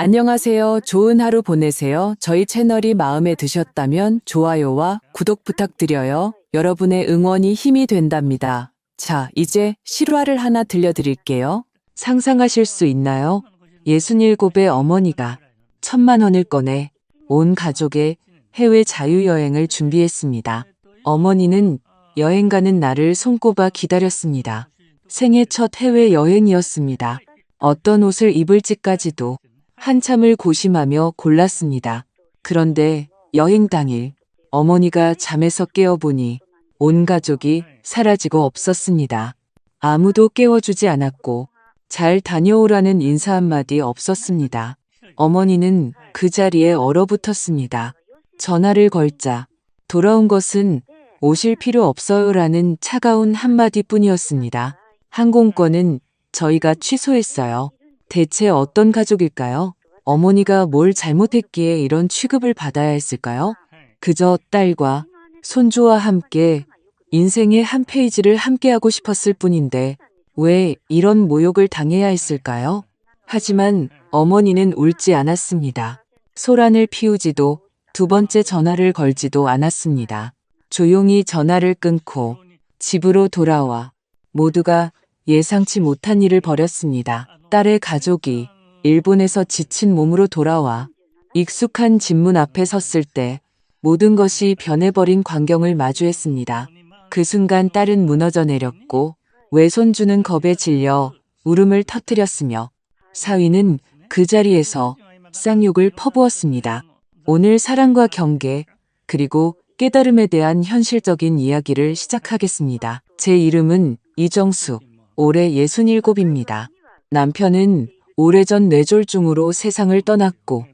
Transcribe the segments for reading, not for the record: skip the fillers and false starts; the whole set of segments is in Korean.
안녕하세요. 좋은 하루 보내세요. 저희 채널이 마음에 드셨다면 좋아요와 구독 부탁드려요. 여러분의 응원이 힘이 된답니다. 자, 이제 실화를 하나 들려드릴게요. 상상하실 수 있나요? 67의 어머니가 1,000만 원을 꺼내 온 가족의 해외 자유여행을 준비했습니다. 어머니는 여행 가는 날을 손꼽아 기다렸습니다. 생애 첫 해외여행이었습니다. 어떤 옷을 입을지까지도 한참을 고심하며 골랐습니다. 그런데 여행 당일 어머니가 잠에서 깨어보니 온 가족이 사라지고 없었습니다. 아무도 깨워주지 않았고 잘 다녀오라는 인사 한마디 없었습니다. 어머니는 그 자리에 얼어붙었습니다. 전화를 걸자 돌아온 것은 오실 필요 없어요라는 차가운 한마디뿐이었습니다. 항공권은 저희가 취소했어요. 대체 어떤 가족일까요? 어머니가 뭘 잘못했기에 이런 취급을 받아야 했을까요? 그저 딸과 손주와 함께 인생의 한 페이지를 함께하고 싶었을 뿐인데 왜 이런 모욕을 당해야 했을까요? 하지만 어머니는 울지 않았습니다. 소란을 피우지도 두 번째 전화를 걸지도 않았습니다. 조용히 전화를 끊고 집으로 돌아와 모두가 예상치 못한 일을 벌였습니다. 딸의 가족이 일본에서 지친 몸으로 돌아와 익숙한 집문 앞에 섰을 때 모든 것이 변해버린 광경을 마주했습니다. 그 순간 딸은 무너져 내렸고 외손주는 겁에 질려 울음을 터뜨렸으며 사위는 그 자리에서 쌍욕을 퍼부었습니다. 오늘 사랑과 경계 그리고 깨달음에 대한 현실적인 이야기를 시작하겠습니다. 제 이름은 이정숙, 올해 67입니다. 남편은 오래전 뇌졸중으로 세상을 떠났고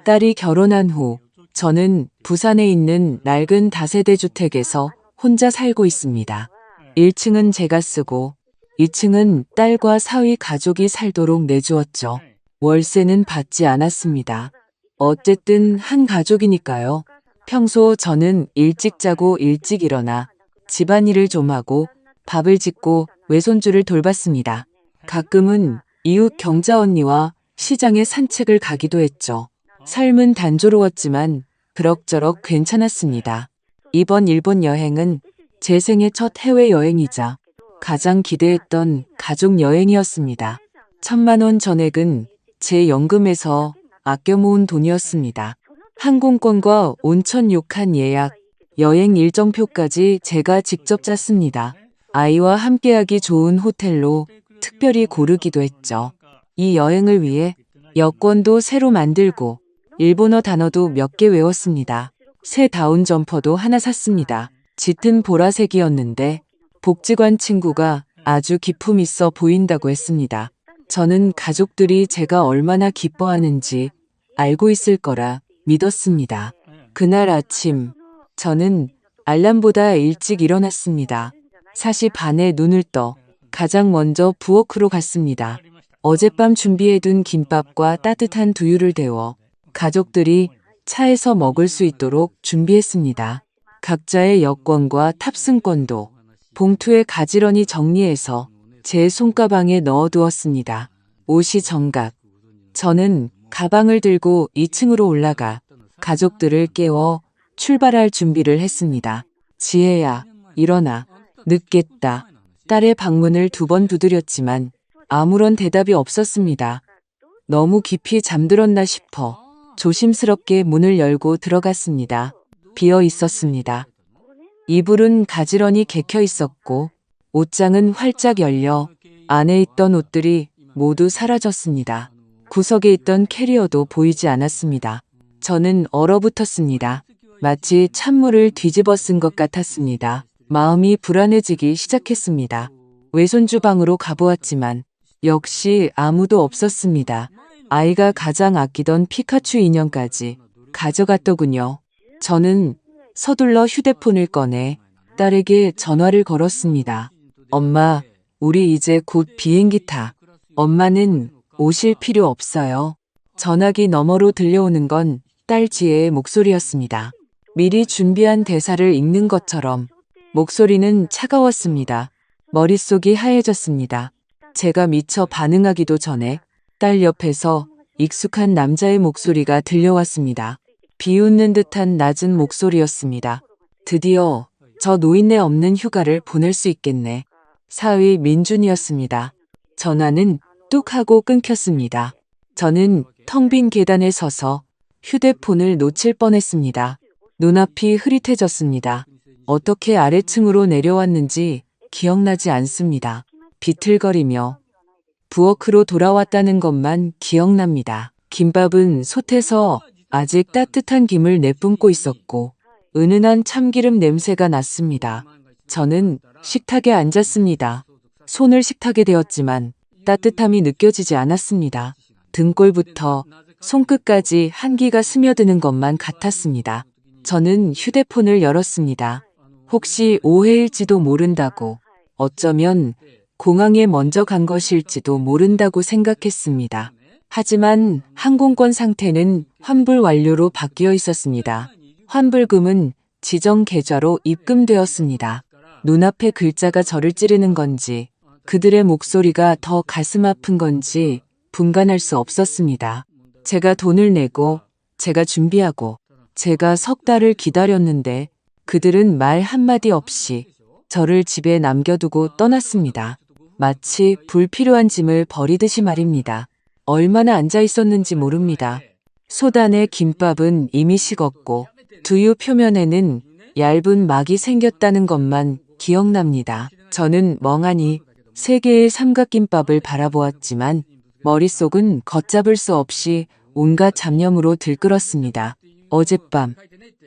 딸이 결혼한 후 저는 부산에 있는 낡은 다세대 주택에서 혼자 살고 있습니다. 1층은 제가 쓰고 2층은 딸과 사위 가족이 살도록 내주었죠. 월세는 받지 않았습니다. 어쨌든 한 가족이니까요. 평소 저는 일찍 자고 일찍 일어나 집안일을 좀 하고 밥을 짓고 외손주를 돌봤습니다. 가끔은 이웃 경자 언니와 시장에 산책을 가기도 했죠. 삶은 단조로웠지만 그럭저럭 괜찮았습니다. 이번 일본 여행은 제 생애 첫 해외여행이자 가장 기대했던 가족 여행이었습니다. 1,000만 원 전액은 제 연금에서 아껴 모은 돈이었습니다. 항공권과 온천 욕한 예약, 여행 일정표까지 제가 직접 짰습니다. 아이와 함께하기 좋은 호텔로 특별히 고르기도 했죠. 이 여행을 위해 여권도 새로 만들고 일본어 단어도 몇 개 외웠습니다. 새 다운 점퍼도 하나 샀습니다. 짙은 보라색이었는데 복지관 친구가 아주 기품 있어 보인다고 했습니다. 저는 가족들이 제가 얼마나 기뻐하는지 알고 있을 거라 믿었습니다. 그날 아침 저는 알람보다 일찍 일어났습니다. 4시 반에 눈을 떠 가장 먼저 부엌으로 갔습니다. 어젯밤 준비해둔 김밥과 따뜻한 두유를 데워 가족들이 차에서 먹을 수 있도록 준비했습니다. 각자의 여권과 탑승권도 봉투에 가지런히 정리해서 제 손가방에 넣어두었습니다. 옷이 정각. 저는 가방을 들고 2층으로 올라가 가족들을 깨워 출발할 준비를 했습니다. 지혜야, 일어나. 늦겠다. 딸의 방문을 2번 두드렸지만 아무런 대답이 없었습니다. 너무 깊이 잠들었나 싶어 조심스럽게 문을 열고 들어갔습니다. 비어 있었습니다. 이불은 가지런히 개켜 있었고 옷장은 활짝 열려 안에 있던 옷들이 모두 사라졌습니다. 구석에 있던 캐리어도 보이지 않았습니다. 저는 얼어붙었습니다. 마치 찬물을 뒤집어 쓴 것 같았습니다. 마음이 불안해지기 시작했습니다. 외손주 방으로 가보았지만 역시 아무도 없었습니다. 아이가 가장 아끼던 피카츄 인형까지 가져갔더군요. 저는 서둘러 휴대폰을 꺼내 딸에게 전화를 걸었습니다. 엄마, 우리 이제 곧 비행기 타. 엄마는 오실 필요 없어요. 전화기 너머로 들려오는 건 딸 지혜의 목소리였습니다. 미리 준비한 대사를 읽는 것처럼 목소리는 차가웠습니다. 머릿속이 하얘졌습니다. 제가 미처 반응하기도 전에 딸 옆에서 익숙한 남자의 목소리가 들려왔습니다. 비웃는 듯한 낮은 목소리였습니다. 드디어 저 노인네 없는 휴가를 보낼 수 있겠네. 사위 민준이었습니다. 전화는 뚝 하고 끊겼습니다. 저는 텅 빈 계단에 서서 휴대폰을 놓칠 뻔했습니다. 눈앞이 흐릿해졌습니다. 어떻게 아래층으로 내려왔는지 기억나지 않습니다. 비틀거리며 부엌으로 돌아왔다는 것만 기억납니다. 김밥은 솥에서 아직 따뜻한 김을 내뿜고 있었고 은은한 참기름 냄새가 났습니다. 저는 식탁에 앉았습니다. 손을 식탁에 대었지만 따뜻함이 느껴지지 않았습니다. 등골부터 손끝까지 한기가 스며드는 것만 같았습니다. 저는 휴대폰을 열었습니다. 혹시 오해일지도 모른다고, 어쩌면 공항에 먼저 간 것일지도 모른다고 생각했습니다. 하지만 항공권 상태는 환불 완료로 바뀌어 있었습니다. 환불금은 지정 계좌로 입금되었습니다. 눈앞의 글자가 저를 찌르는 건지 그들의 목소리가 더 가슴 아픈 건지 분간할 수 없었습니다. 제가 돈을 내고 제가 준비하고 제가 석 달을 기다렸는데 그들은 말 한마디 없이 저를 집에 남겨두고 떠났습니다. 마치 불필요한 짐을 버리듯이 말입니다. 얼마나 앉아 있었는지 모릅니다. 솥 안의 김밥은 이미 식었고 두유 표면에는 얇은 막이 생겼다는 것만 기억납니다. 저는 멍하니 세 개의 삼각김밥을 바라보았지만 머릿속은 걷잡을 수 없이 온갖 잡념으로 들끓었습니다. 어젯밤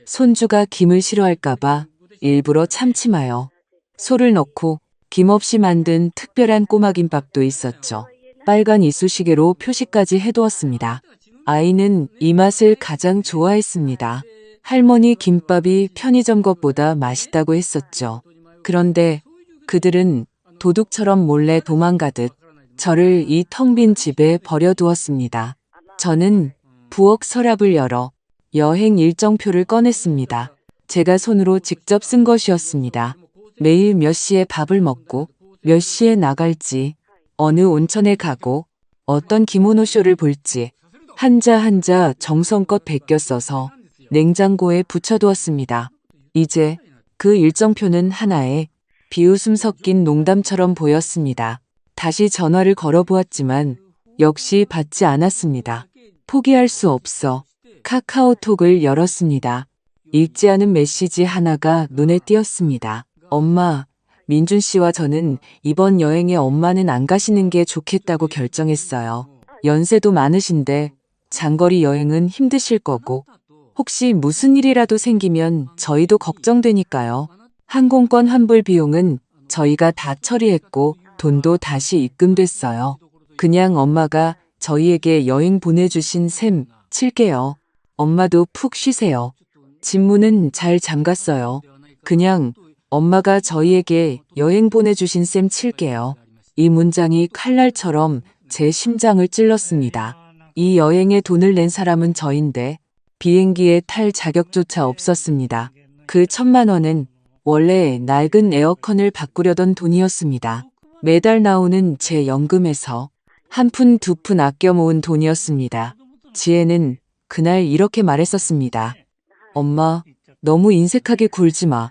손주가 김을 싫어할까봐 일부러 참치마요. 소를 넣고 김 없이 만든 특별한 꼬마김밥도 있었죠. 빨간 이쑤시개로 표시까지 해두었습니다. 아이는 이 맛을 가장 좋아했습니다. 할머니 김밥이 편의점 것보다 맛있다고 했었죠. 그런데 그들은 도둑처럼 몰래 도망가듯 저를 이 텅 빈 집에 버려두었습니다. 저는 부엌 서랍을 열어 여행 일정표를 꺼냈습니다. 제가 손으로 직접 쓴 것이었습니다. 매일 몇 시에 밥을 먹고 몇 시에 나갈지, 어느 온천에 가고 어떤 기모노 쇼를 볼지 한자 한자 정성껏 베껴 써서 냉장고에 붙여두었습니다. 이제 그 일정표는 하나의 비웃음 섞인 농담처럼 보였습니다. 다시 전화를 걸어보았지만 역시 받지 않았습니다. 포기할 수 없어 카카오톡을 열었습니다. 읽지 않은 메시지 하나가 눈에 띄었습니다. 엄마, 민준 씨와 저는 이번 여행에 엄마는 안 가시는 게 좋겠다고 결정했어요. 연세도 많으신데 장거리 여행은 힘드실 거고 혹시 무슨 일이라도 생기면 저희도 걱정되니까요. 항공권 환불 비용은 저희가 다 처리했고 돈도 다시 입금됐어요. 그냥 엄마가 저희에게 여행 보내주신 셈 칠게요. 엄마도 푹 쉬세요. 집문은 잘 잠갔어요. 그냥 엄마가 저희에게 여행 보내주신 셈 칠게요. 이 문장이 칼날처럼 제 심장을 찔렀습니다. 이 여행에 돈을 낸 사람은 저인데 비행기에 탈 자격조차 없었습니다. 그 1,000만 원은 원래 낡은 에어컨을 바꾸려던 돈이었습니다. 매달 나오는 제 연금에서 한 푼 두 푼 아껴 모은 돈이었습니다. 지혜는 그날 이렇게 말했었습니다. 엄마, 너무 인색하게 굴지 마.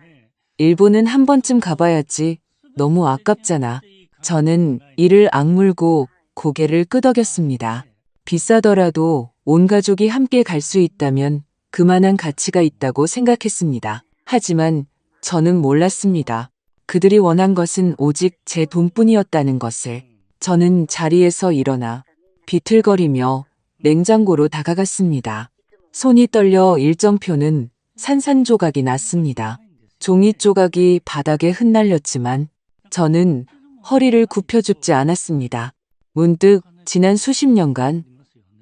일본은 한 번쯤 가봐야지. 너무 아깝잖아. 저는 이를 악물고 고개를 끄덕였습니다. 비싸더라도 온 가족이 함께 갈 수 있다면 그만한 가치가 있다고 생각했습니다. 하지만 저는 몰랐습니다. 그들이 원한 것은 오직 제 돈뿐이었다는 것을. 저는 자리에서 일어나 비틀거리며 냉장고로 다가갔습니다. 손이 떨려 일정표는 산산조각이 났습니다. 종이 조각이 바닥에 흩날렸지만 저는 허리를 굽혀 줍지 않았습니다. 문득 지난 수십 년간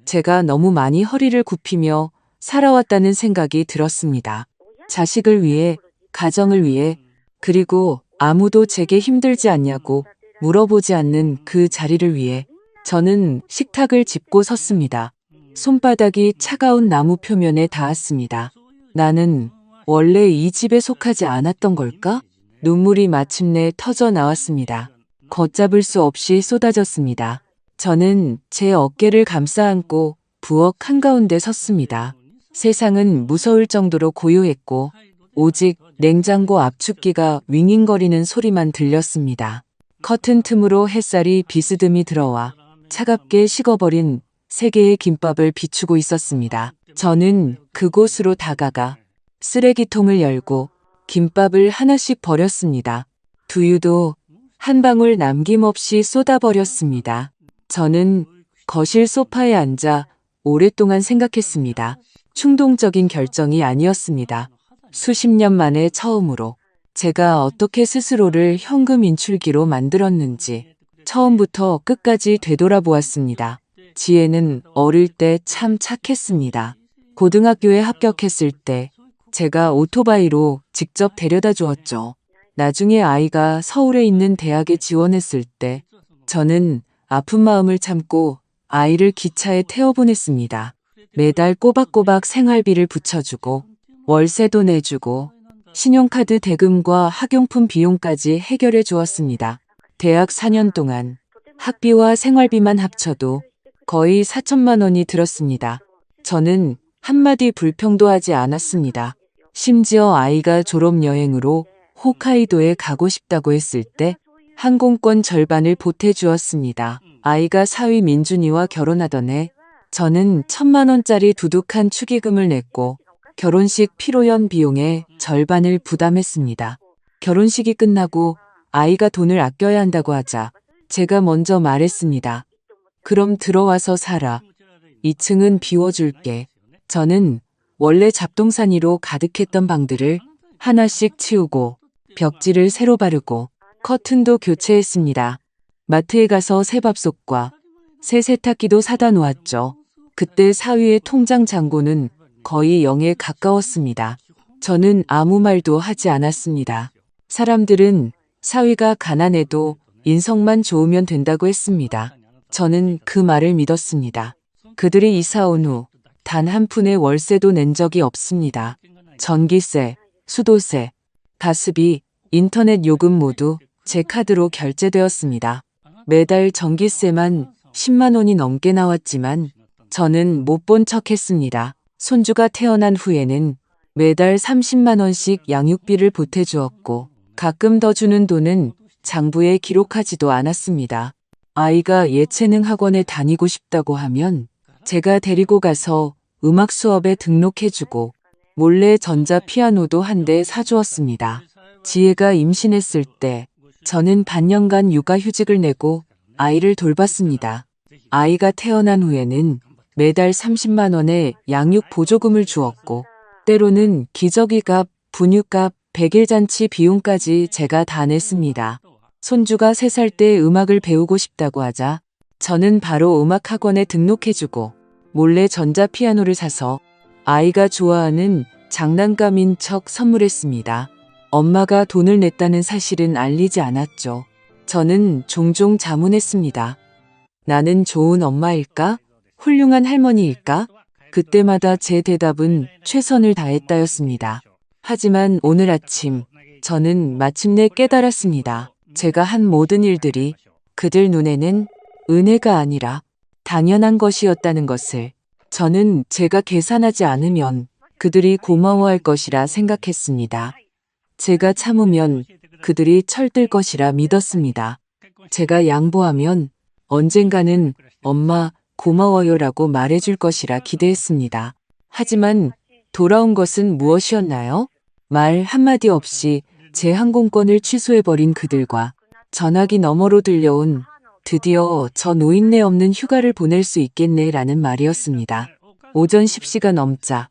제가 너무 많이 허리를 굽히며 살아왔다는 생각이 들었습니다. 자식을 위해, 가정을 위해, 그리고 아무도 제게 힘들지 않냐고 물어보지 않는 그 자리를 위해 저는 식탁을 짚고 섰습니다. 손바닥이 차가운 나무 표면에 닿았습니다. 나는 원래 이 집에 속하지 않았던 걸까? 눈물이 마침내 터져 나왔습니다. 걷잡을 수 없이 쏟아졌습니다. 저는 제 어깨를 감싸 안고 부엌 한가운데 섰습니다. 세상은 무서울 정도로 고요했고 오직 냉장고 압축기가 윙윙거리는 소리만 들렸습니다. 커튼 틈으로 햇살이 비스듬히 들어와 차갑게 식어버린 세 개의 김밥을 비추고 있었습니다. 저는 그곳으로 다가가 쓰레기통을 열고 김밥을 하나씩 버렸습니다. 두유도 한 방울 남김없이 쏟아버렸습니다. 저는 거실 소파에 앉아 오랫동안 생각했습니다. 충동적인 결정이 아니었습니다. 수십 년 만에 처음으로 제가 어떻게 스스로를 현금 인출기로 만들었는지 처음부터 끝까지 되돌아보았습니다. 지혜는 어릴 때 참 착했습니다. 고등학교에 합격했을 때 제가 오토바이로 직접 데려다 주었죠. 나중에 아이가 서울에 있는 대학에 지원했을 때 저는 아픈 마음을 참고 아이를 기차에 태워보냈습니다. 매달 꼬박꼬박 생활비를 붙여주고 월세도 내주고 신용카드 대금과 학용품 비용까지 해결해 주었습니다. 대학 4년 동안 학비와 생활비만 합쳐도 거의 4천만 원이 들었습니다. 저는 한마디 불평도 하지 않았습니다. 심지어 아이가 졸업여행으로 홋카이도에 가고 싶다고 했을 때 항공권 절반을 보태주었습니다. 아이가 사위 민준이와 결혼하던 해 저는 1,000만 원짜리 두둑한 축의금을 냈고 결혼식 피로연 비용의 절반을 부담했습니다. 결혼식이 끝나고 아이가 돈을 아껴야 한다고 하자 제가 먼저 말했습니다. 그럼 들어와서 살아. 2층은 비워줄게. 저는 원래 잡동사니로 가득했던 방들을 하나씩 치우고 벽지를 새로 바르고 커튼도 교체했습니다. 마트에 가서 새 밥솥과 새 세탁기도 사다 놓았죠. 그때 사위의 통장 잔고는 거의 0에 가까웠습니다. 저는 아무 말도 하지 않았습니다. 사람들은 사위가 가난해도 인성만 좋으면 된다고 했습니다. 저는 그 말을 믿었습니다. 그들이 이사 온 후 단 한 푼의 월세도 낸 적이 없습니다. 전기세, 수도세, 가스비, 인터넷 요금 모두 제 카드로 결제되었습니다. 매달 전기세만 10만 원이 넘게 나왔지만 저는 못 본 척했습니다. 손주가 태어난 후에는 매달 30만 원씩 양육비를 보태주었고 가끔 더 주는 돈은 장부에 기록하지도 않았습니다. 아이가 예체능 학원에 다니고 싶다고 하면 제가 데리고 가서 음악 수업에 등록해주고 몰래 전자피아노도 한 대 사주었습니다. 지혜가 임신했을 때 저는 반년간 육아휴직을 내고 아이를 돌봤습니다. 아이가 태어난 후에는 매달 30만 원의 양육 보조금을 주었고 때로는 기저귀값, 분유값, 백일잔치 비용까지 제가 다 냈습니다. 손주가 3살 때 음악을 배우고 싶다고 하자 저는 바로 음악학원에 등록해주고 몰래 전자피아노를 사서 아이가 좋아하는 장난감인 척 선물했습니다. 엄마가 돈을 냈다는 사실은 알리지 않았죠. 저는 종종 자문했습니다. 나는 좋은 엄마일까? 훌륭한 할머니일까? 그때마다 제 대답은 최선을 다했다였습니다. 하지만 오늘 아침 저는 마침내 깨달았습니다. 제가 한 모든 일들이 그들 눈에는 은혜가 아니라 당연한 것이었다는 것을. 저는 제가 계산하지 않으면 그들이 고마워할 것이라 생각했습니다. 제가 참으면 그들이 철들 것이라 믿었습니다. 제가 양보하면 언젠가는 엄마 고마워요라고 말해줄 것이라 기대했습니다. 하지만 돌아온 것은 무엇이었나요? 말 한마디 없이 제 항공권을 취소해버린 그들과 전화기 너머로 들려온 드디어 저 노인네 없는 휴가를 보낼 수 있겠네 라는 말이었습니다. 오전 10시가 넘자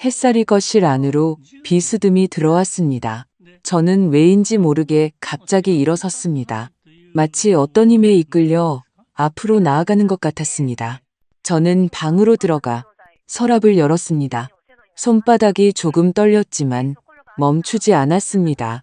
햇살이 거실 안으로 비스듬히 들어왔습니다. 저는 왜인지 모르게 갑자기 일어섰습니다. 마치 어떤 힘에 이끌려 앞으로 나아가는 것 같았습니다. 저는 방으로 들어가 서랍을 열었습니다. 손바닥이 조금 떨렸지만 멈추지 않았습니다.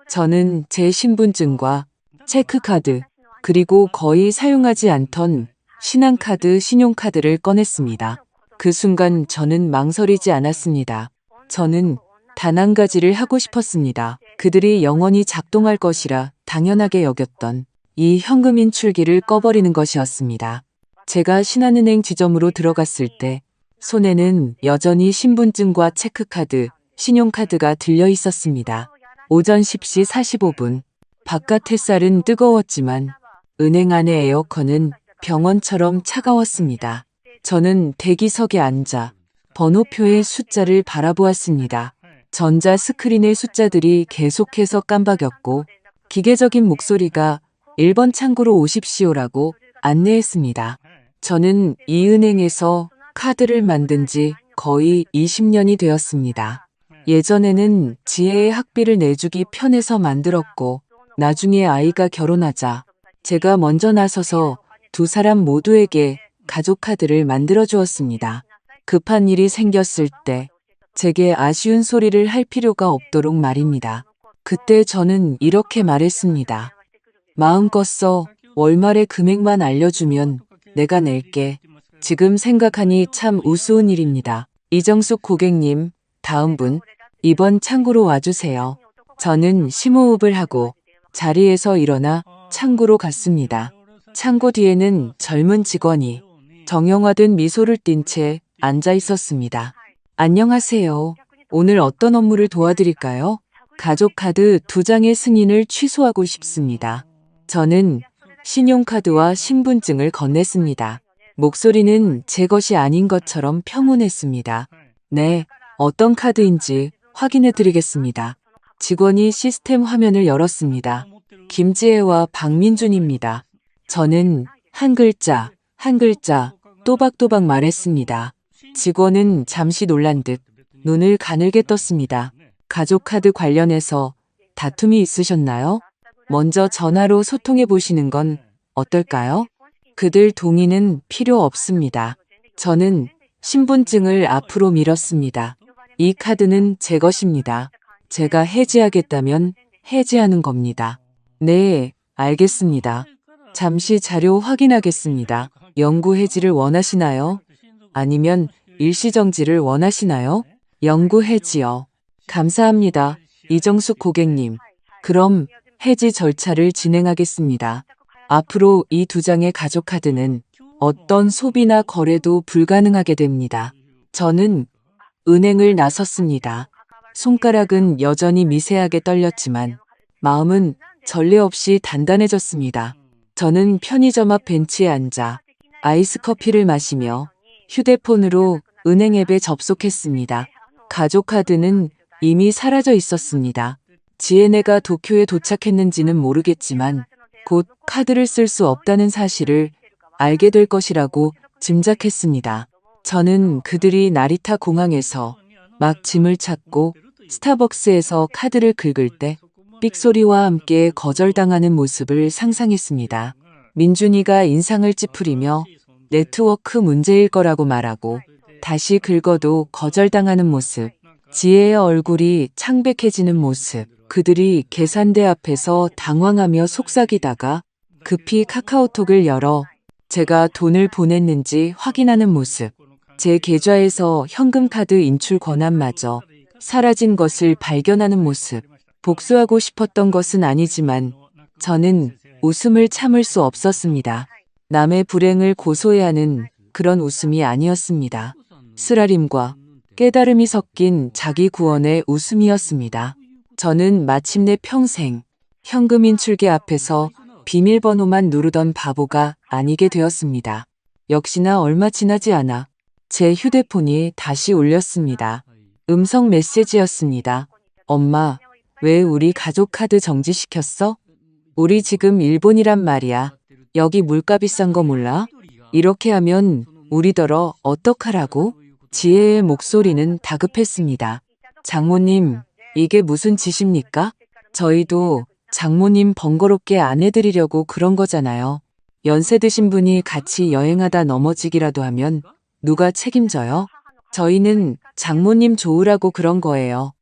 저는 제 신분증과 체크카드 그리고 거의 사용하지 않던 신한카드, 신용카드를 꺼냈습니다. 그 순간 저는 망설이지 않았습니다. 저는 단 한 가지를 하고 싶었습니다. 그들이 영원히 작동할 것이라 당연하게 여겼던 이 현금 인출기를 꺼버리는 것이었습니다. 제가 신한은행 지점으로 들어갔을 때 손에는 여전히 신분증과 체크카드, 신용카드가 들려 있었습니다. 오전 10시 45분. 바깥 햇살은 뜨거웠지만 은행 안의 에어컨은 병원처럼 차가웠습니다. 저는 대기석에 앉아 번호표의 숫자를 바라보았습니다. 전자 스크린의 숫자들이 계속해서 깜박였고 기계적인 목소리가 1번 창구로 오십시오라고 안내했습니다. 저는 이 은행에서 카드를 만든 지 거의 20년이 되었습니다. 예전에는 지혜의 학비를 내주기 편해서 만들었고 나중에 아이가 결혼하자 제가 먼저 나서서 두 사람 모두에게 가족 카드를 만들어 주었습니다. 급한 일이 생겼을 때 제게 아쉬운 소리를 할 필요가 없도록 말입니다. 그때 저는 이렇게 말했습니다. 마음껏 써. 월말에 금액만 알려주면 내가 낼게. 지금 생각하니 참 우스운 일입니다. 이정숙 고객님, 다음 분, 이번 창구로 와주세요. 저는 심호흡을 하고 자리에서 일어나 창구로 갔습니다. 창구 뒤에는 젊은 직원이 정형화된 미소를 띤 채 앉아 있었습니다. 안녕하세요. 오늘 어떤 업무를 도와드릴까요? 가족카드 2장의 승인을 취소하고 싶습니다. 저는 신용카드와 신분증을 건넸습니다. 목소리는 제 것이 아닌 것처럼 평온했습니다. 네, 어떤 카드인지 확인해 드리겠습니다. 직원이 시스템 화면을 열었습니다. 김지혜와 박민준입니다. 저는 한 글자, 한 글자 또박또박 말했습니다. 직원은 잠시 놀란 듯 눈을 가늘게 떴습니다. 가족카드 관련해서 다툼이 있으셨나요? 먼저 전화로 소통해 보시는 건 어떨까요? 그들 동의는 필요 없습니다. 저는 신분증을 앞으로 밀었습니다. 이 카드는 제 것입니다. 제가 해지하겠다면 해지하는 겁니다. 네, 알겠습니다. 잠시 자료 확인하겠습니다. 영구 해지를 원하시나요? 아니면 일시정지를 원하시나요? 영구 해지요. 감사합니다. 이정숙 고객님. 그럼 해지 절차를 진행하겠습니다. 앞으로 이 2장의 가족카드는 어떤 소비나 거래도 불가능하게 됩니다. 저는 은행을 나섰습니다. 손가락은 여전히 미세하게 떨렸지만 마음은 전례 없이 단단해졌습니다. 저는 편의점 앞 벤치에 앉아 아이스 커피를 마시며 휴대폰으로 은행 앱에 접속했습니다. 가족카드는 이미 사라져 있었습니다. 지혜네가 도쿄에 도착했는지는 모르겠지만 곧 카드를 쓸 수 없다는 사실을 알게 될 것이라고 짐작했습니다. 저는 그들이 나리타 공항에서 막 짐을 찾고 스타벅스에서 카드를 긁을 때 삑소리와 함께 거절당하는 모습을 상상했습니다. 민준이가 인상을 찌푸리며 네트워크 문제일 거라고 말하고 다시 긁어도 거절당하는 모습, 지혜의 얼굴이 창백해지는 모습, 그들이 계산대 앞에서 당황하며 속삭이다가 급히 카카오톡을 열어 제가 돈을 보냈는지 확인하는 모습, 제 계좌에서 현금카드 인출 권한마저 사라진 것을 발견하는 모습, 복수하고 싶었던 것은 아니지만 저는 웃음을 참을 수 없었습니다. 남의 불행을 고소해야 하는 그런 웃음이 아니었습니다. 쓰라림과 깨달음이 섞인 자기 구원의 웃음이었습니다. 저는 마침내 평생 현금 인출기 앞에서 비밀번호만 누르던 바보가 아니게 되었습니다. 역시나 얼마 지나지 않아 제 휴대폰이 다시 울렸습니다. 음성 메시지였습니다. 엄마, 왜 우리 가족카드 정지시켰어? 우리 지금 일본이란 말이야. 여기 물가 비싼 거 몰라? 이렇게 하면 우리더러 어떡하라고? 지혜의 목소리는 다급했습니다. 장모님, 이게 무슨 짓입니까? 저희도 장모님 번거롭게 안 해드리려고 그런 거잖아요. 연세 드신 분이 같이 여행하다 넘어지기라도 하면 누가 책임져요? 저희는 장모님 좋으라고 그런 거예요.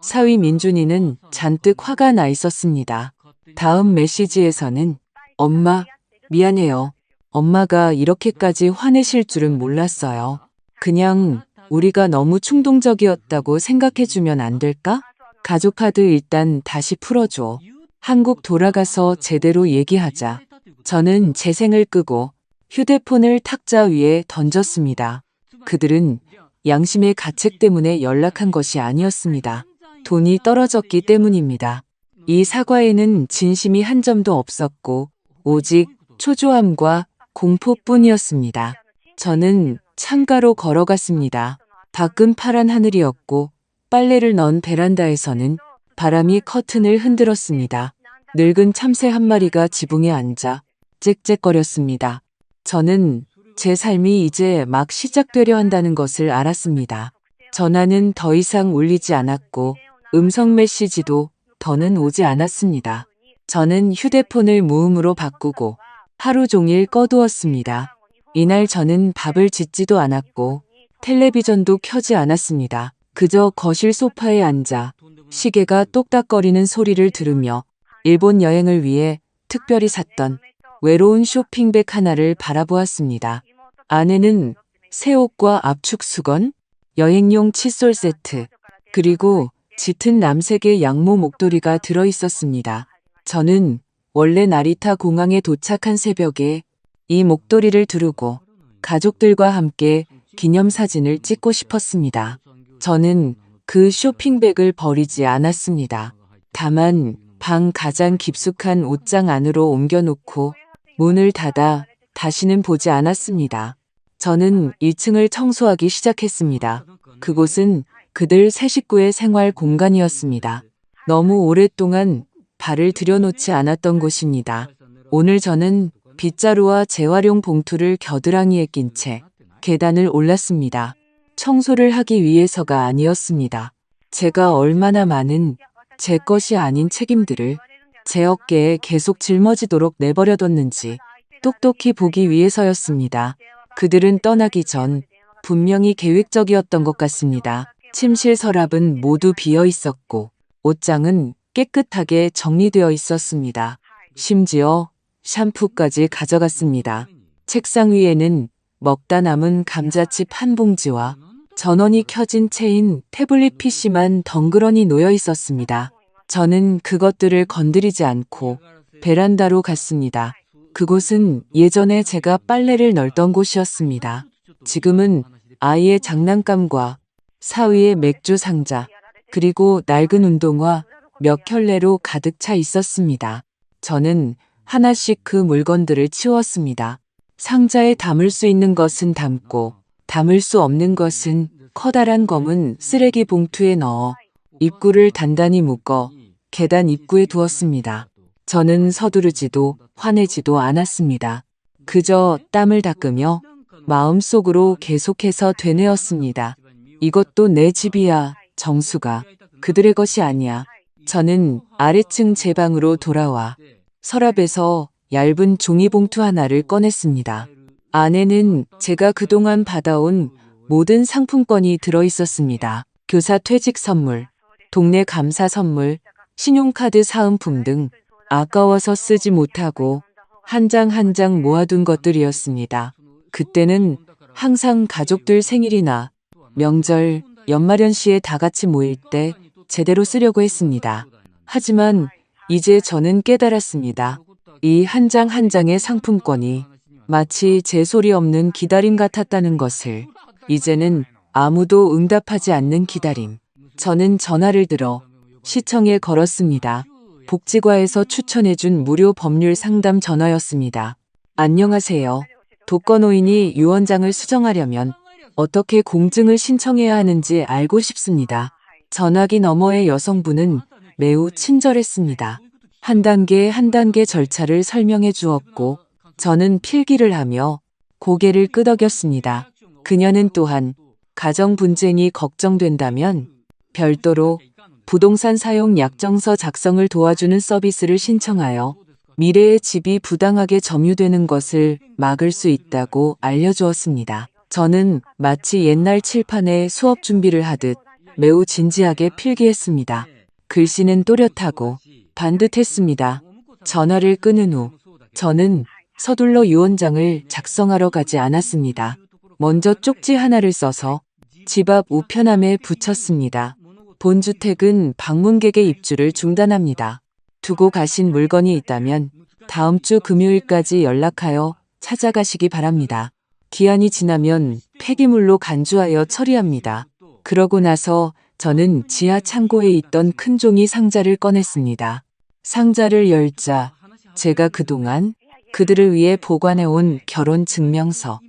사위 민준이는 잔뜩 화가 나 있었습니다. 다음 메시지에서는 엄마, 미안해요. 엄마가 이렇게까지 화내실 줄은 몰랐어요. 그냥 우리가 너무 충동적이었다고 생각해주면 안 될까? 가족카드 일단 다시 풀어줘. 한국 돌아가서 제대로 얘기하자. 저는 재생을 끄고 휴대폰을 탁자 위에 던졌습니다. 그들은 양심의 가책 때문에 연락한 것이 아니었습니다. 돈이 떨어졌기 때문입니다. 이 사과에는 진심이 한 점도 없었고 오직 초조함과 공포뿐이었습니다. 저는 창가로 걸어갔습니다. 밖은 파란 하늘이었고 빨래를 넣은 베란다에서는 바람이 커튼을 흔들었습니다. 늙은 참새 한 마리가 지붕에 앉아 짹짹거렸습니다. 저는 제 삶이 이제 막 시작되려 한다는 것을 알았습니다. 전화는 더 이상 울리지 않았고 음성 메시지도 더는 오지 않았습니다. 저는 휴대폰을 무음으로 바꾸고 하루 종일 꺼두었습니다. 이날 저는 밥을 짓지도 않았고 텔레비전도 켜지 않았습니다. 그저 거실 소파에 앉아 시계가 똑딱거리는 소리를 들으며 일본 여행을 위해 특별히 샀던 외로운 쇼핑백 하나를 바라보았습니다. 안에는 새 옷과 압축 수건, 여행용 칫솔 세트, 그리고 짙은 남색의 양모 목도리가 들어있었습니다. 저는 원래 나리타 공항에 도착한 새벽에 이 목도리를 두르고 가족들과 함께 기념사진을 찍고 싶었습니다. 저는 그 쇼핑백을 버리지 않았습니다. 다만 방 가장 깊숙한 옷장 안으로 옮겨놓고 문을 닫아 다시는 보지 않았습니다. 저는 1층을 청소하기 시작했습니다. 그곳은 그들 세 식구의 생활 공간이었습니다. 너무 오랫동안 발을 들여놓지 않았던 곳입니다. 오늘 저는 빗자루와 재활용 봉투를 겨드랑이에 낀 채 계단을 올랐습니다. 청소를 하기 위해서가 아니었습니다. 제가 얼마나 많은 제 것이 아닌 책임들을 제 어깨에 계속 짊어지도록 내버려뒀는지 똑똑히 보기 위해서였습니다. 그들은 떠나기 전 분명히 계획적이었던 것 같습니다. 침실 서랍은 모두 비어 있었고 옷장은 깨끗하게 정리되어 있었습니다. 심지어 샴푸까지 가져갔습니다. 책상 위에는 먹다 남은 감자칩 한 봉지와 전원이 켜진 채인 태블릿 PC만 덩그러니 놓여 있었습니다. 저는 그것들을 건드리지 않고 베란다로 갔습니다. 그곳은 예전에 제가 빨래를 널던 곳이었습니다. 지금은 아이의 장난감과 사위의 맥주 상자, 그리고 낡은 운동화 몇 켤레로 가득 차 있었습니다. 저는 하나씩 그 물건들을 치웠습니다. 상자에 담을 수 있는 것은 담고 담을 수 없는 것은 커다란 검은 쓰레기 봉투에 넣어 입구를 단단히 묶어 계단 입구에 두었습니다. 저는 서두르지도 화내지도 않았습니다. 그저 땀을 닦으며 마음속으로 계속해서 되뇌었습니다. 이것도 내 집이야, 정수가. 그들의 것이 아니야. 저는 아래층 제 방으로 돌아와 서랍에서 얇은 종이봉투 하나를 꺼냈습니다. 안에는 제가 그동안 받아온 모든 상품권이 들어있었습니다. 교사 퇴직 선물, 동네 감사 선물, 신용카드 사은품 등 아까워서 쓰지 못하고 한 장 한 장 모아둔 것들이었습니다. 그때는 항상 가족들 생일이나 명절, 연말연시에 다 같이 모일 때 제대로 쓰려고 했습니다. 하지만 이제 저는 깨달았습니다. 이 한 장 한 장의 상품권이 마치 제 소리 없는 기다림 같았다는 것을. 이제는 아무도 응답하지 않는 기다림. 저는 전화를 들어 시청에 걸었습니다. 복지과에서 추천해준 무료 법률 상담 전화였습니다. 안녕하세요. 독거노인이 유언장을 수정하려면 어떻게 공증을 신청해야 하는지 알고 싶습니다. 전화기 너머의 여성분은 매우 친절했습니다. 한 단계 한 단계 절차를 설명해 주었고 저는 필기를 하며 고개를 끄덕였습니다. 그녀는 또한 가정 분쟁이 걱정된다면 별도로 부동산 사용 약정서 작성을 도와주는 서비스를 신청하여 미래의 집이 부당하게 점유되는 것을 막을 수 있다고 알려주었습니다. 저는 마치 옛날 칠판에 수업 준비를 하듯 매우 진지하게 필기했습니다. 글씨는 또렷하고 반듯했습니다. 전화를 끊은 후 저는 서둘러 유언장을 작성하러 가지 않았습니다. 먼저 쪽지 하나를 써서 집 앞 우편함에 붙였습니다. 본주택은 방문객의 입주를 중단합니다. 두고 가신 물건이 있다면 다음 주 금요일까지 연락하여 찾아가시기 바랍니다. 기한이 지나면 폐기물로 간주하여 처리합니다. 그러고 나서 저는 지하 창고에 있던 큰 종이 상자를 꺼냈습니다. 상자를 열자 제가 그동안 그들을 위해 보관해온 결혼 증명서,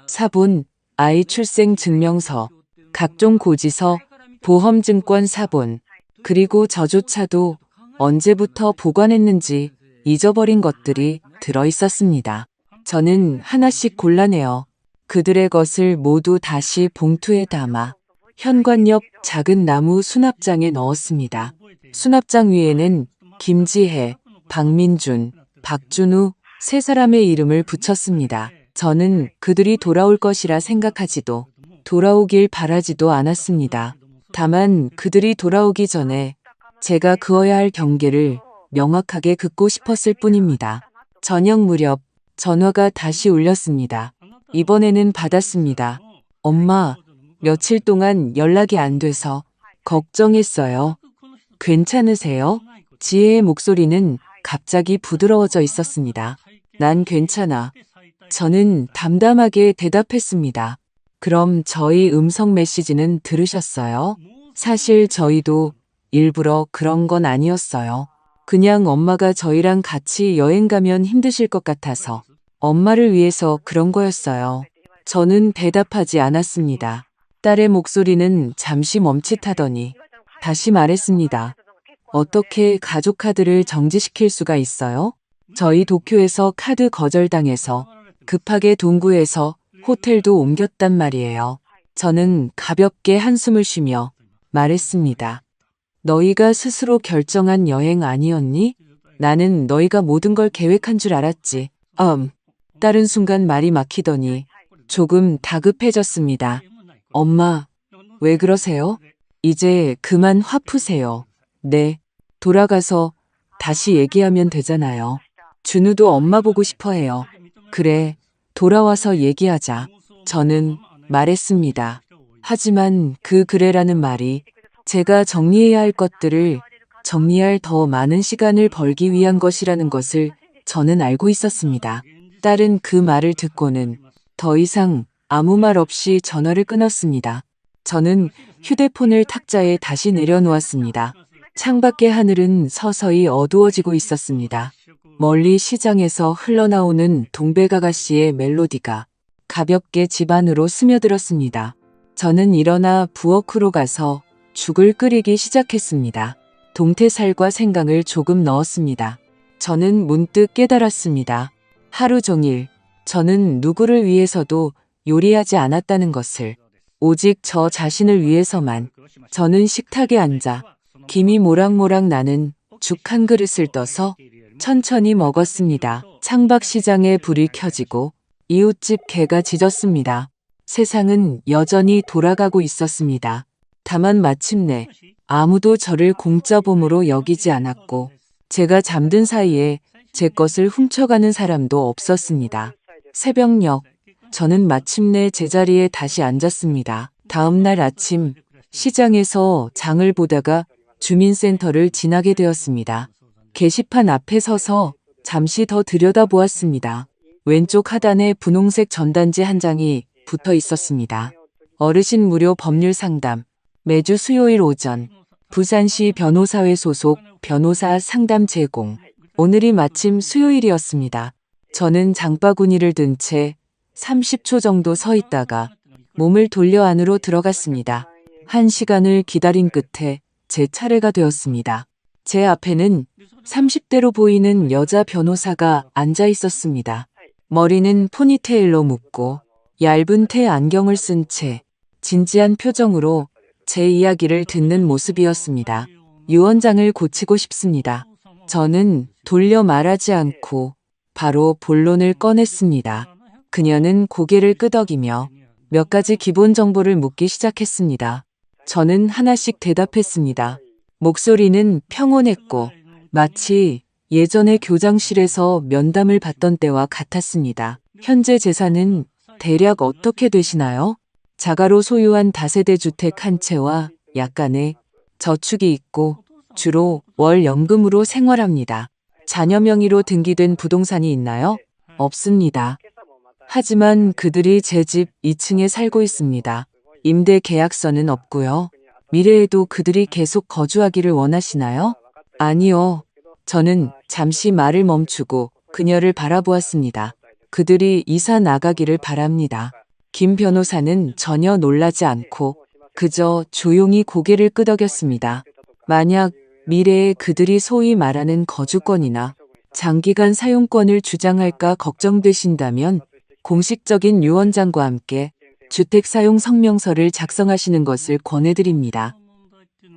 사본, 아이 출생 증명서, 각종 고지서, 보험증권 사본, 그리고 저조차도 언제부터 보관했는지 잊어버린 것들이 들어있었습니다. 저는 하나씩 골라내어 그들의 것을 모두 다시 봉투에 담아 현관 옆 작은 나무 수납장에 넣었습니다. 수납장 위에는 김지혜, 박민준, 박준우 세 사람의 이름을 붙였습니다. 저는 그들이 돌아올 것이라 생각하지도 돌아오길 바라지도 않았습니다. 다만 그들이 돌아오기 전에 제가 그어야 할 경계를 명확하게 긋고 싶었을 뿐입니다. 저녁 무렵 전화가 다시 울렸습니다. 이번에는 받았습니다. 엄마, 며칠 동안 연락이 안 돼서 걱정했어요. 괜찮으세요? 지혜의 목소리는 갑자기 부드러워져 있었습니다. 난 괜찮아. 저는 담담하게 대답했습니다. 그럼 저희 음성 메시지는 들으셨어요? 사실 저희도 일부러 그런 건 아니었어요. 그냥 엄마가 저희랑 같이 여행 가면 힘드실 것 같아서 엄마를 위해서 그런 거였어요. 저는 대답하지 않았습니다. 딸의 목소리는 잠시 멈칫하더니 다시 말했습니다. 어떻게 가족 카드를 정지시킬 수가 있어요? 저희 도쿄에서 카드 거절당해서 급하게 동구에서 호텔도 옮겼단 말이에요. 저는 가볍게 한숨을 쉬며 말했습니다. 너희가 스스로 결정한 여행 아니었니? 나는 너희가 모든 걸 계획한 줄 알았지. 딸은 순간 말이 막히더니 조금 다급해졌습니다. 엄마, 왜 그러세요? 이제 그만 화 푸세요. 네, 돌아가서 다시 얘기하면 되잖아요. 준우도 엄마 보고 싶어 해요. 그래, 돌아와서 얘기하자. 저는 말했습니다. 하지만 그 그래라는 말이 제가 정리해야 할 것들을 정리할 더 많은 시간을 벌기 위한 것이라는 것을 저는 알고 있었습니다. 딸은 그 말을 듣고는 더 이상 아무 말 없이 전화를 끊었습니다. 저는 휴대폰을 탁자에 다시 내려놓았습니다. 창밖의 하늘은 서서히 어두워지고 있었습니다. 멀리 시장에서 흘러나오는 동백아가씨의 멜로디가 가볍게 집 안으로 스며들었습니다. 저는 일어나 부엌으로 가서 죽을 끓이기 시작했습니다. 동태살과 생강을 조금 넣었습니다. 저는 문득 깨달았습니다. 하루 종일 저는 누구를 위해서도 요리하지 않았다는 것을, 오직 저 자신을 위해서만. 저는 식탁에 앉아 김이 모락모락 나는 죽 한 그릇을 떠서 천천히 먹었습니다. 창밖시장에 불이 켜지고 이웃집 개가 짖었습니다. 세상은 여전히 돌아가고 있었습니다. 다만 마침내 아무도 저를 공짜범으로 여기지 않았고 제가 잠든 사이에 제 것을 훔쳐가는 사람도 없었습니다. 새벽녘, 저는 마침내 제자리에 다시 앉았습니다. 다음 날 아침, 시장에서 장을 보다가 주민센터를 지나게 되었습니다. 게시판 앞에 서서 잠시 더 들여다보았습니다. 왼쪽 하단에 분홍색 전단지 한 장이 붙어 있었습니다. 어르신 무료 법률 상담, 매주 수요일 오전, 부산시 변호사회 소속 변호사 상담 제공. 오늘이 마침 수요일이었습니다. 저는 장바구니를 든 채 30초 정도 서 있다가 몸을 돌려 안으로 들어갔습니다. 1시간을 기다린 끝에 제 차례가 되었습니다. 제 앞에는 30대로 보이는 여자 변호사가 앉아 있었습니다. 머리는 포니테일로 묶고 얇은 테 안경을 쓴 채 진지한 표정으로 제 이야기를 듣는 모습이었습니다. 유언장을 고치고 싶습니다. 저는 돌려 말하지 않고 바로 본론을 꺼냈습니다. 그녀는 고개를 끄덕이며 몇 가지 기본 정보를 묻기 시작했습니다. 저는 하나씩 대답했습니다. 목소리는 평온했고 마치 예전에 교장실에서 면담을 받던 때와 같았습니다. 현재 재산은 대략 어떻게 되시나요? 자가로 소유한 다세대 주택 한 채와 약간의 저축이 있고 주로 월 연금으로 생활합니다. 자녀 명의로 등기된 부동산이 있나요? 없습니다. 하지만 그들이 제 집 2층에 살고 있습니다. 임대 계약서는 없고요. 미래에도 그들이 계속 거주하기를 원하시나요? 아니요. 저는 잠시 말을 멈추고 그녀를 바라보았습니다. 그들이 이사 나가기를 바랍니다. 김 변호사는 전혀 놀라지 않고 그저 조용히 고개를 끄덕였습니다. 만약 미래에 그들이 소위 말하는 거주권이나 장기간 사용권을 주장할까 걱정되신다면 공식적인 유언장과 함께 주택사용 성명서를 작성하시는 것을 권해드립니다.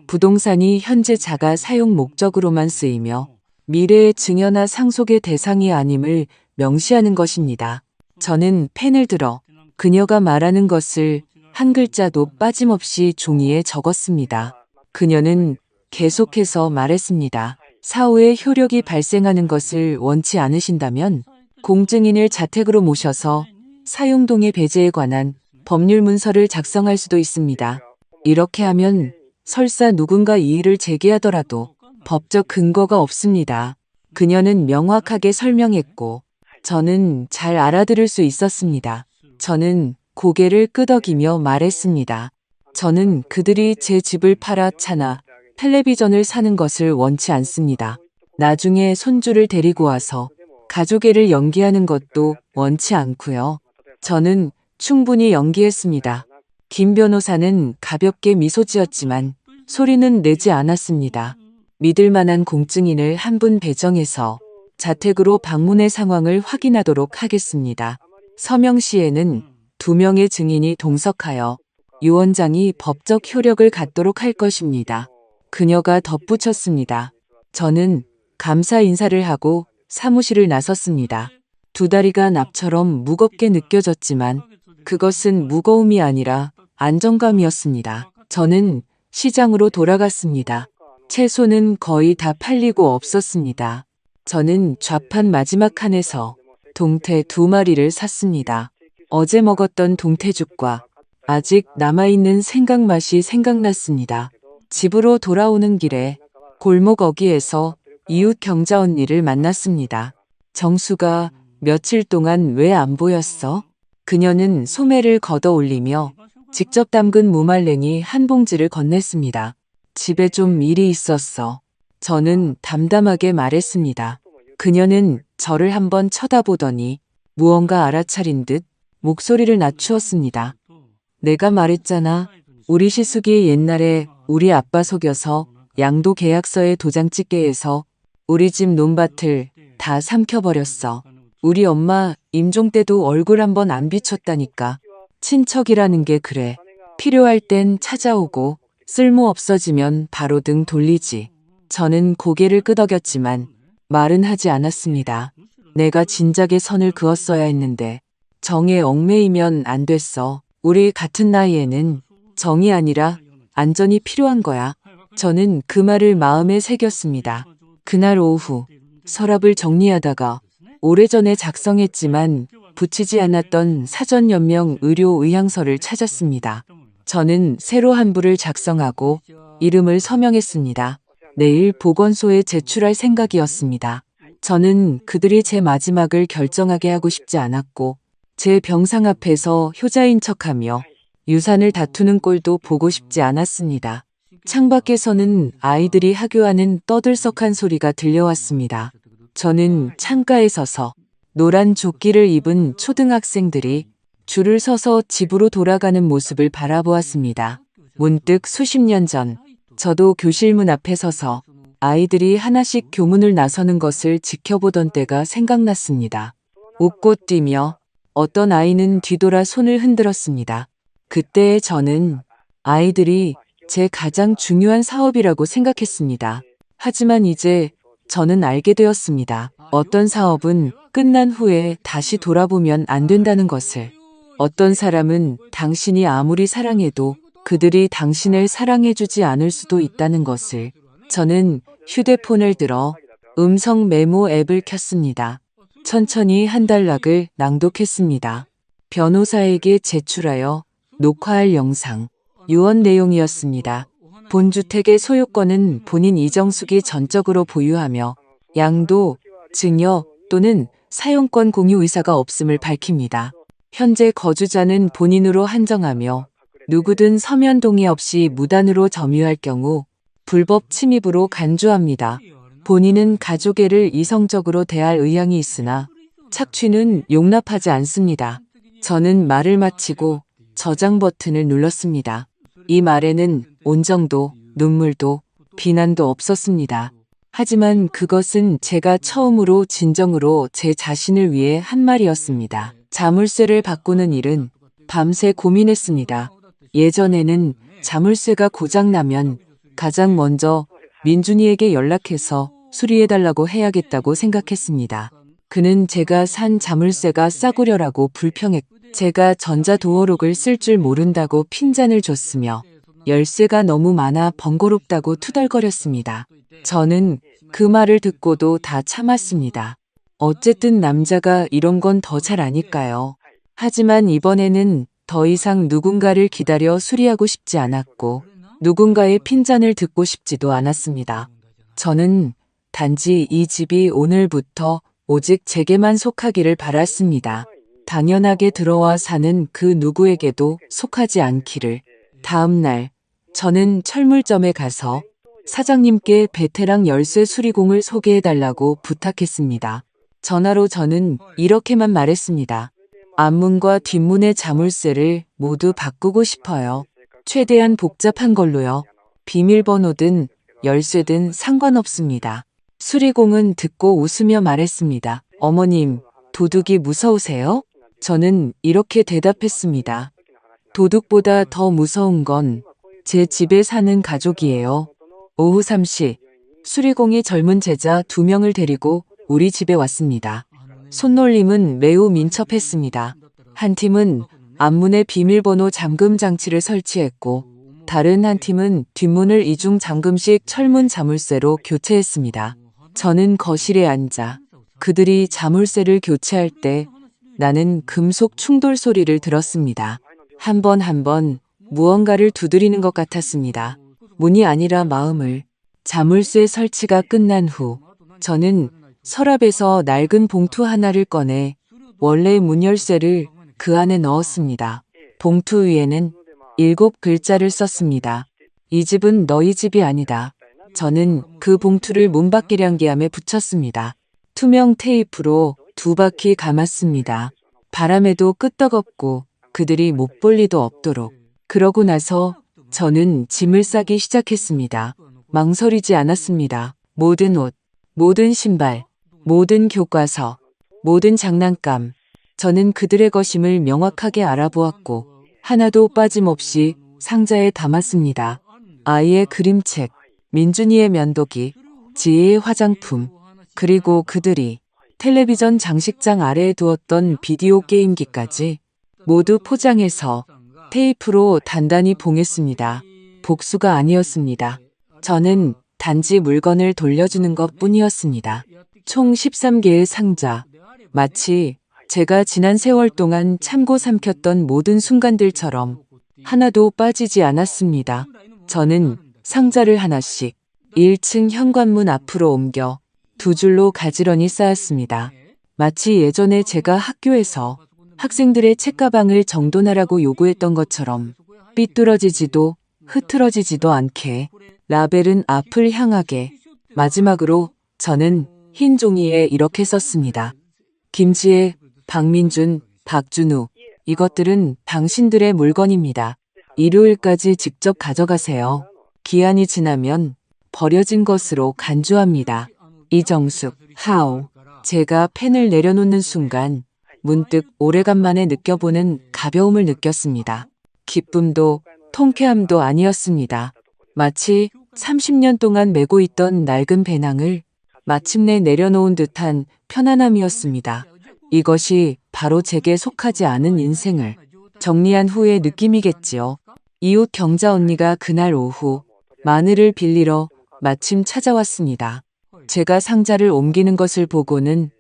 부동산이 현재 자가 사용 목적으로만 쓰이며 미래의 증여나 상속의 대상이 아님을 명시하는 것입니다. 저는 펜을 들어 그녀가 말하는 것을 한 글자도 빠짐없이 종이에 적었습니다. 그녀는 계속해서 말했습니다. 사후에 효력이 발생하는 것을 원치 않으신다면 공증인을 자택으로 모셔서 사용동의 배제에 관한 법률 문서를 작성할 수도 있습니다. 이렇게 하면 설사 누군가 이의를 제기하더라도 법적 근거가 없습니다. 그녀는 명확하게 설명했고 저는 잘 알아들을 수 있었습니다. 저는 고개를 끄덕이며 말했습니다. 저는 그들이 제 집을 팔아 차나 텔레비전을 사는 것을 원치 않습니다. 나중에 손주를 데리고 와서 가족애를 연기하는 것도 원치 않고요. 저는 충분히 연기했습니다. 김 변호사는 가볍게 미소 지었지만 소리는 내지 않았습니다. 믿을 만한 공증인을 한 분 배정해서 자택으로 방문해 상황을 확인하도록 하겠습니다. 서명 시에는 2명의 증인이 동석하여 유언장이 법적 효력을 갖도록 할 것입니다. 그녀가 덧붙였습니다. 저는 감사 인사를 하고 사무실을 나섰습니다. 2다리가 납처럼 무겁게 느껴졌지만 그것은 무거움이 아니라 안정감이었습니다. 저는 시장으로 돌아갔습니다. 채소는 거의 다 팔리고 없었습니다. 저는 좌판 마지막 칸에서 동태 2마리를 샀습니다. 어제 먹었던 동태죽과 아직 남아있는 생강 맛이 생각났습니다. 집으로 돌아오는 길에 골목 어귀에서 이웃 경자 언니를 만났습니다. 정수가 며칠 동안 왜 안 보였어? 그녀는 소매를 걷어 올리며 직접 담근 무말랭이 한 봉지를 건넸습니다. 집에 좀 일이 있었어. 저는 담담하게 말했습니다. 그녀는 저를 한번 쳐다보더니 무언가 알아차린 듯 목소리를 낮추었습니다. 내가 말했잖아. 우리 시숙이 옛날에 우리 아빠 속여서 양도 계약서에 도장 찍게 해서 우리 집 논밭을 다 삼켜버렸어. 우리 엄마 임종 때도 얼굴 한번 안 비췄다니까. 친척이라는 게 그래. 필요할 땐 찾아오고 쓸모 없어지면 바로 등 돌리지. 저는 고개를 끄덕였지만 말은 하지 않았습니다. 내가 진작에 선을 그었어야 했는데 정에 얽매이면 안 됐어. 우리 같은 나이에는 정이 아니라 안전이 필요한 거야. 저는 그 말을 마음에 새겼습니다. 그날 오후 서랍을 정리하다가 오래전에 작성했지만 붙이지 않았던 사전연명 의료 의향서를 찾았습니다. 저는 새로 한 부를 작성하고 이름을 서명했습니다. 내일 보건소에 제출할 생각이었습니다. 저는 그들이 제 마지막을 결정하게 하고 싶지 않았고 제 병상 앞에서 효자인 척하며 유산을 다투는 꼴도 보고 싶지 않았습니다. 창밖에서는 아이들이 하교하는 떠들썩한 소리가 들려왔습니다. 저는 창가에 서서 노란 조끼를 입은 초등학생들이 줄을 서서 집으로 돌아가는 모습을 바라보았습니다. 문득 수십 년 전 저도 교실문 앞에 서서 아이들이 하나씩 교문을 나서는 것을 지켜보던 때가 생각났습니다. 웃고 뛰며 어떤 아이는 뒤돌아 손을 흔들었습니다. 그때의 저는 아이들이 제 가장 중요한 사업이라고 생각했습니다. 하지만 이제 저는 알게 되었습니다. 어떤 사업은 끝난 후에 다시 돌아보면 안 된다는 것을. 어떤 사람은 당신이 아무리 사랑해도 그들이 당신을 사랑해주지 않을 수도 있다는 것을. 저는 휴대폰을 들어 음성 메모 앱을 켰습니다. 천천히 한 단락을 낭독했습니다. 변호사에게 제출하여 녹화할 영상. 유언 내용이었습니다. 본주택의 소유권은 본인 이정숙이 전적으로 보유하며 양도, 증여 또는 사용권 공유 의사가 없음을 밝힙니다. 현재 거주자는 본인으로 한정하며 누구든 서면 동의 없이 무단으로 점유할 경우 불법 침입으로 간주합니다. 본인은 가족애를 이성적으로 대할 의향이 있으나 착취는 용납하지 않습니다. 저는 말을 마치고 저장 버튼을 눌렀습니다. 이 말에는 온정도, 눈물도, 비난도 없었습니다. 하지만 그것은 제가 처음으로 진정으로 제 자신을 위해 한 말이었습니다. 자물쇠를 바꾸는 일은 밤새 고민했습니다. 예전에는 자물쇠가 고장나면 가장 먼저 민준이에게 연락해서 수리해달라고 해야겠다고 생각했습니다. 그는 제가 산 자물쇠가 싸구려라고 불평했고 제가 전자도어록을 쓸 줄 모른다고 핀잔을 줬으며 열쇠가 너무 많아 번거롭다고 투덜거렸습니다. 저는 그 말을 듣고도 다 참았습니다. 어쨌든 남자가 이런 건 더 잘 아니까요. 하지만 이번에는 더 이상 누군가를 기다려 수리하고 싶지 않았고 누군가의 핀잔을 듣고 싶지도 않았습니다. 저는 단지 이 집이 오늘부터 오직 제게만 속하기를 바랐습니다. 당연하게 들어와 사는 그 누구에게도 속하지 않기를. 다음 날 저는 철물점에 가서 사장님께 베테랑 열쇠 수리공을 소개해달라고 부탁했습니다. 전화로 저는 이렇게만 말했습니다. 앞문과 뒷문의 자물쇠를 모두 바꾸고 싶어요. 최대한 복잡한 걸로요. 비밀번호든 열쇠든 상관없습니다. 수리공은 듣고 웃으며 말했습니다. 어머님, 도둑이 무서우세요? 저는 이렇게 대답했습니다. 도둑보다 더 무서운 건 제 집에 사는 가족이에요. 오후 3시, 수리공이 젊은 제자 2명을 데리고 우리 집에 왔습니다. 손놀림은 매우 민첩했습니다. 한 팀은 앞문에 비밀번호 잠금 장치를 설치했고 다른 한 팀은 뒷문을 이중 잠금식 철문 자물쇠로 교체했습니다. 저는 거실에 앉아 그들이 자물쇠를 교체할 때 나는 금속 충돌 소리를 들었습니다. 한 번 한 번 무언가를 두드리는 것 같았습니다. 문이 아니라 마음을. 자물쇠 설치가 끝난 후 저는 서랍에서 낡은 봉투 하나를 꺼내 원래 문 열쇠를 그 안에 넣었습니다. 봉투 위에는 7글자를 썼습니다. 이 집은 너희 집이 아니다. 저는 그 봉투를 문밖계량기함에 붙였습니다. 투명 테이프로 2바퀴 감았습니다. 바람에도 끄떡없고 그들이 못 볼 리도 없도록. 그러고 나서 저는 짐을 싸기 시작했습니다. 망설이지 않았습니다. 모든 옷, 모든 신발, 모든 교과서, 모든 장난감. 저는 그들의 것임을 명확하게 알아보았고 하나도 빠짐없이 상자에 담았습니다. 아이의 그림책, 민준이의 면도기, 지혜의 화장품, 그리고 그들이 텔레비전 장식장 아래에 두었던 비디오 게임기까지 모두 포장해서 테이프로 단단히 봉했습니다. 복수가 아니었습니다. 저는 단지 물건을 돌려주는 것 뿐이었습니다. 총 13개의 상자. 마치 제가 지난 세월 동안 참고 삼켰던 모든 순간들처럼 하나도 빠지지 않았습니다. 저는 상자를 하나씩 1층 현관문 앞으로 옮겨 2줄로 가지런히 쌓았습니다. 마치 예전에 제가 학교에서 학생들의 책가방을 정돈하라고 요구했던 것처럼 삐뚤어지지도 흐트러지지도 않게 라벨은 앞을 향하게. 마지막으로 저는 흰 종이에 이렇게 썼습니다. 김지혜, 박민준, 박준우, 이것들은 당신들의 물건입니다. 일요일까지 직접 가져가세요. 기한이 지나면 버려진 것으로 간주합니다. 이정숙, 하오. 제가 펜을 내려놓는 순간 문득 오래간만에 느껴보는 가벼움을 느꼈습니다. 기쁨도 통쾌함도 아니었습니다. 마치 30년 동안 메고 있던 낡은 배낭을 마침내 내려놓은 듯한 편안함이었습니다. 이것이 바로 제게 속하지 않은 인생을 정리한 후의 느낌이겠지요. 이웃 경자 언니가 그날 오후 마늘을 빌리러 마침 찾아왔습니다. 제가 상자를 옮기는 것을 보고는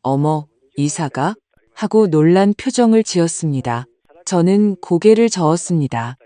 어머, 이사가? 하고 놀란 표정을 지었습니다. 저는 고개를 저었습니다.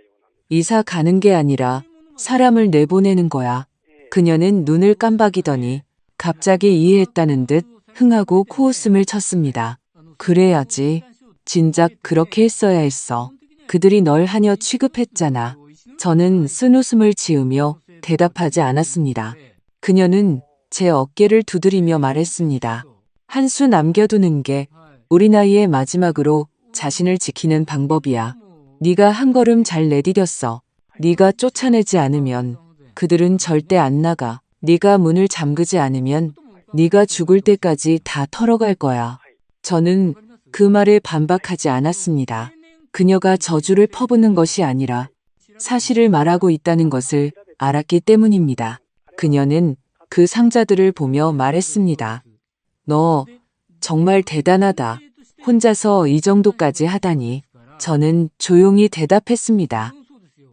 이사 가는 게 아니라 사람을 내보내는 거야. 그녀는 눈을 깜박이더니 갑자기 이해했다는 듯 흥하고 코웃음을 쳤습니다. 그래야지. 진작 그렇게 했어야 했어. 그들이 널 하녀 취급했잖아. 저는 쓴웃음을 지으며 대답하지 않았습니다. 그녀는 제 어깨를 두드리며 말했습니다. 한 수 남겨두는 게 우리 나이의 마지막으로 자신을 지키는 방법이야. 네가 한 걸음 잘 내디뎠어. 네가 쫓아내지 않으면 그들은 절대 안 나가. 네가 문을 잠그지 않으면 네가 죽을 때까지 다 털어갈 거야. 저는 그 말에 반박하지 않았습니다. 그녀가 저주를 퍼붓는 것이 아니라 사실을 말하고 있다는 것을 알았기 때문입니다. 그녀는 그 상자들을 보며 말했습니다. 너 정말 대단하다. 혼자서 이 정도까지 하다니. 저는 조용히 대답했습니다.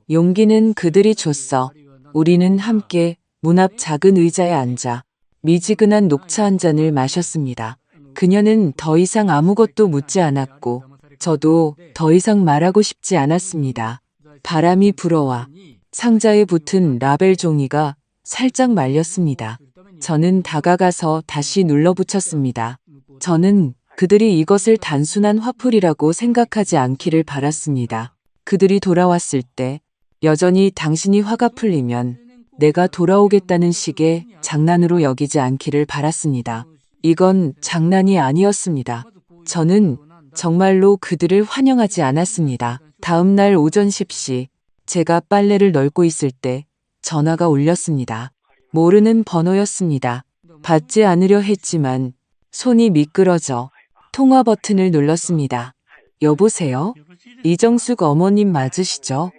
용기는 그들이 줬어. 우리는 함께 문 앞 작은 의자에 앉아 미지근한 녹차 한 잔을 마셨습니다. 그녀는 더 이상 아무것도 묻지 않았고 저도 더 이상 말하고 싶지 않았습니다. 바람이 불어와 상자에 붙은 라벨 종이가 살짝 말렸습니다. 저는 다가가서 다시 눌러붙였습니다. 저는 그들이 이것을 단순한 화풀이라고 생각하지 않기를 바랐습니다. 그들이 돌아왔을 때 여전히 당신이 화가 풀리면 내가 돌아오겠다는 식의 장난으로 여기지 않기를 바랐습니다. 이건 장난이 아니었습니다. 저는 정말로 그들을 환영하지 않았습니다. 다음 날 오전 10시 제가 빨래를 널고 있을 때 전화가 울렸습니다. 모르는 번호였습니다. 받지 않으려 했지만 손이 미끄러져 통화 버튼을 눌렀습니다. 여보세요? 이정숙 어머님 맞으시죠?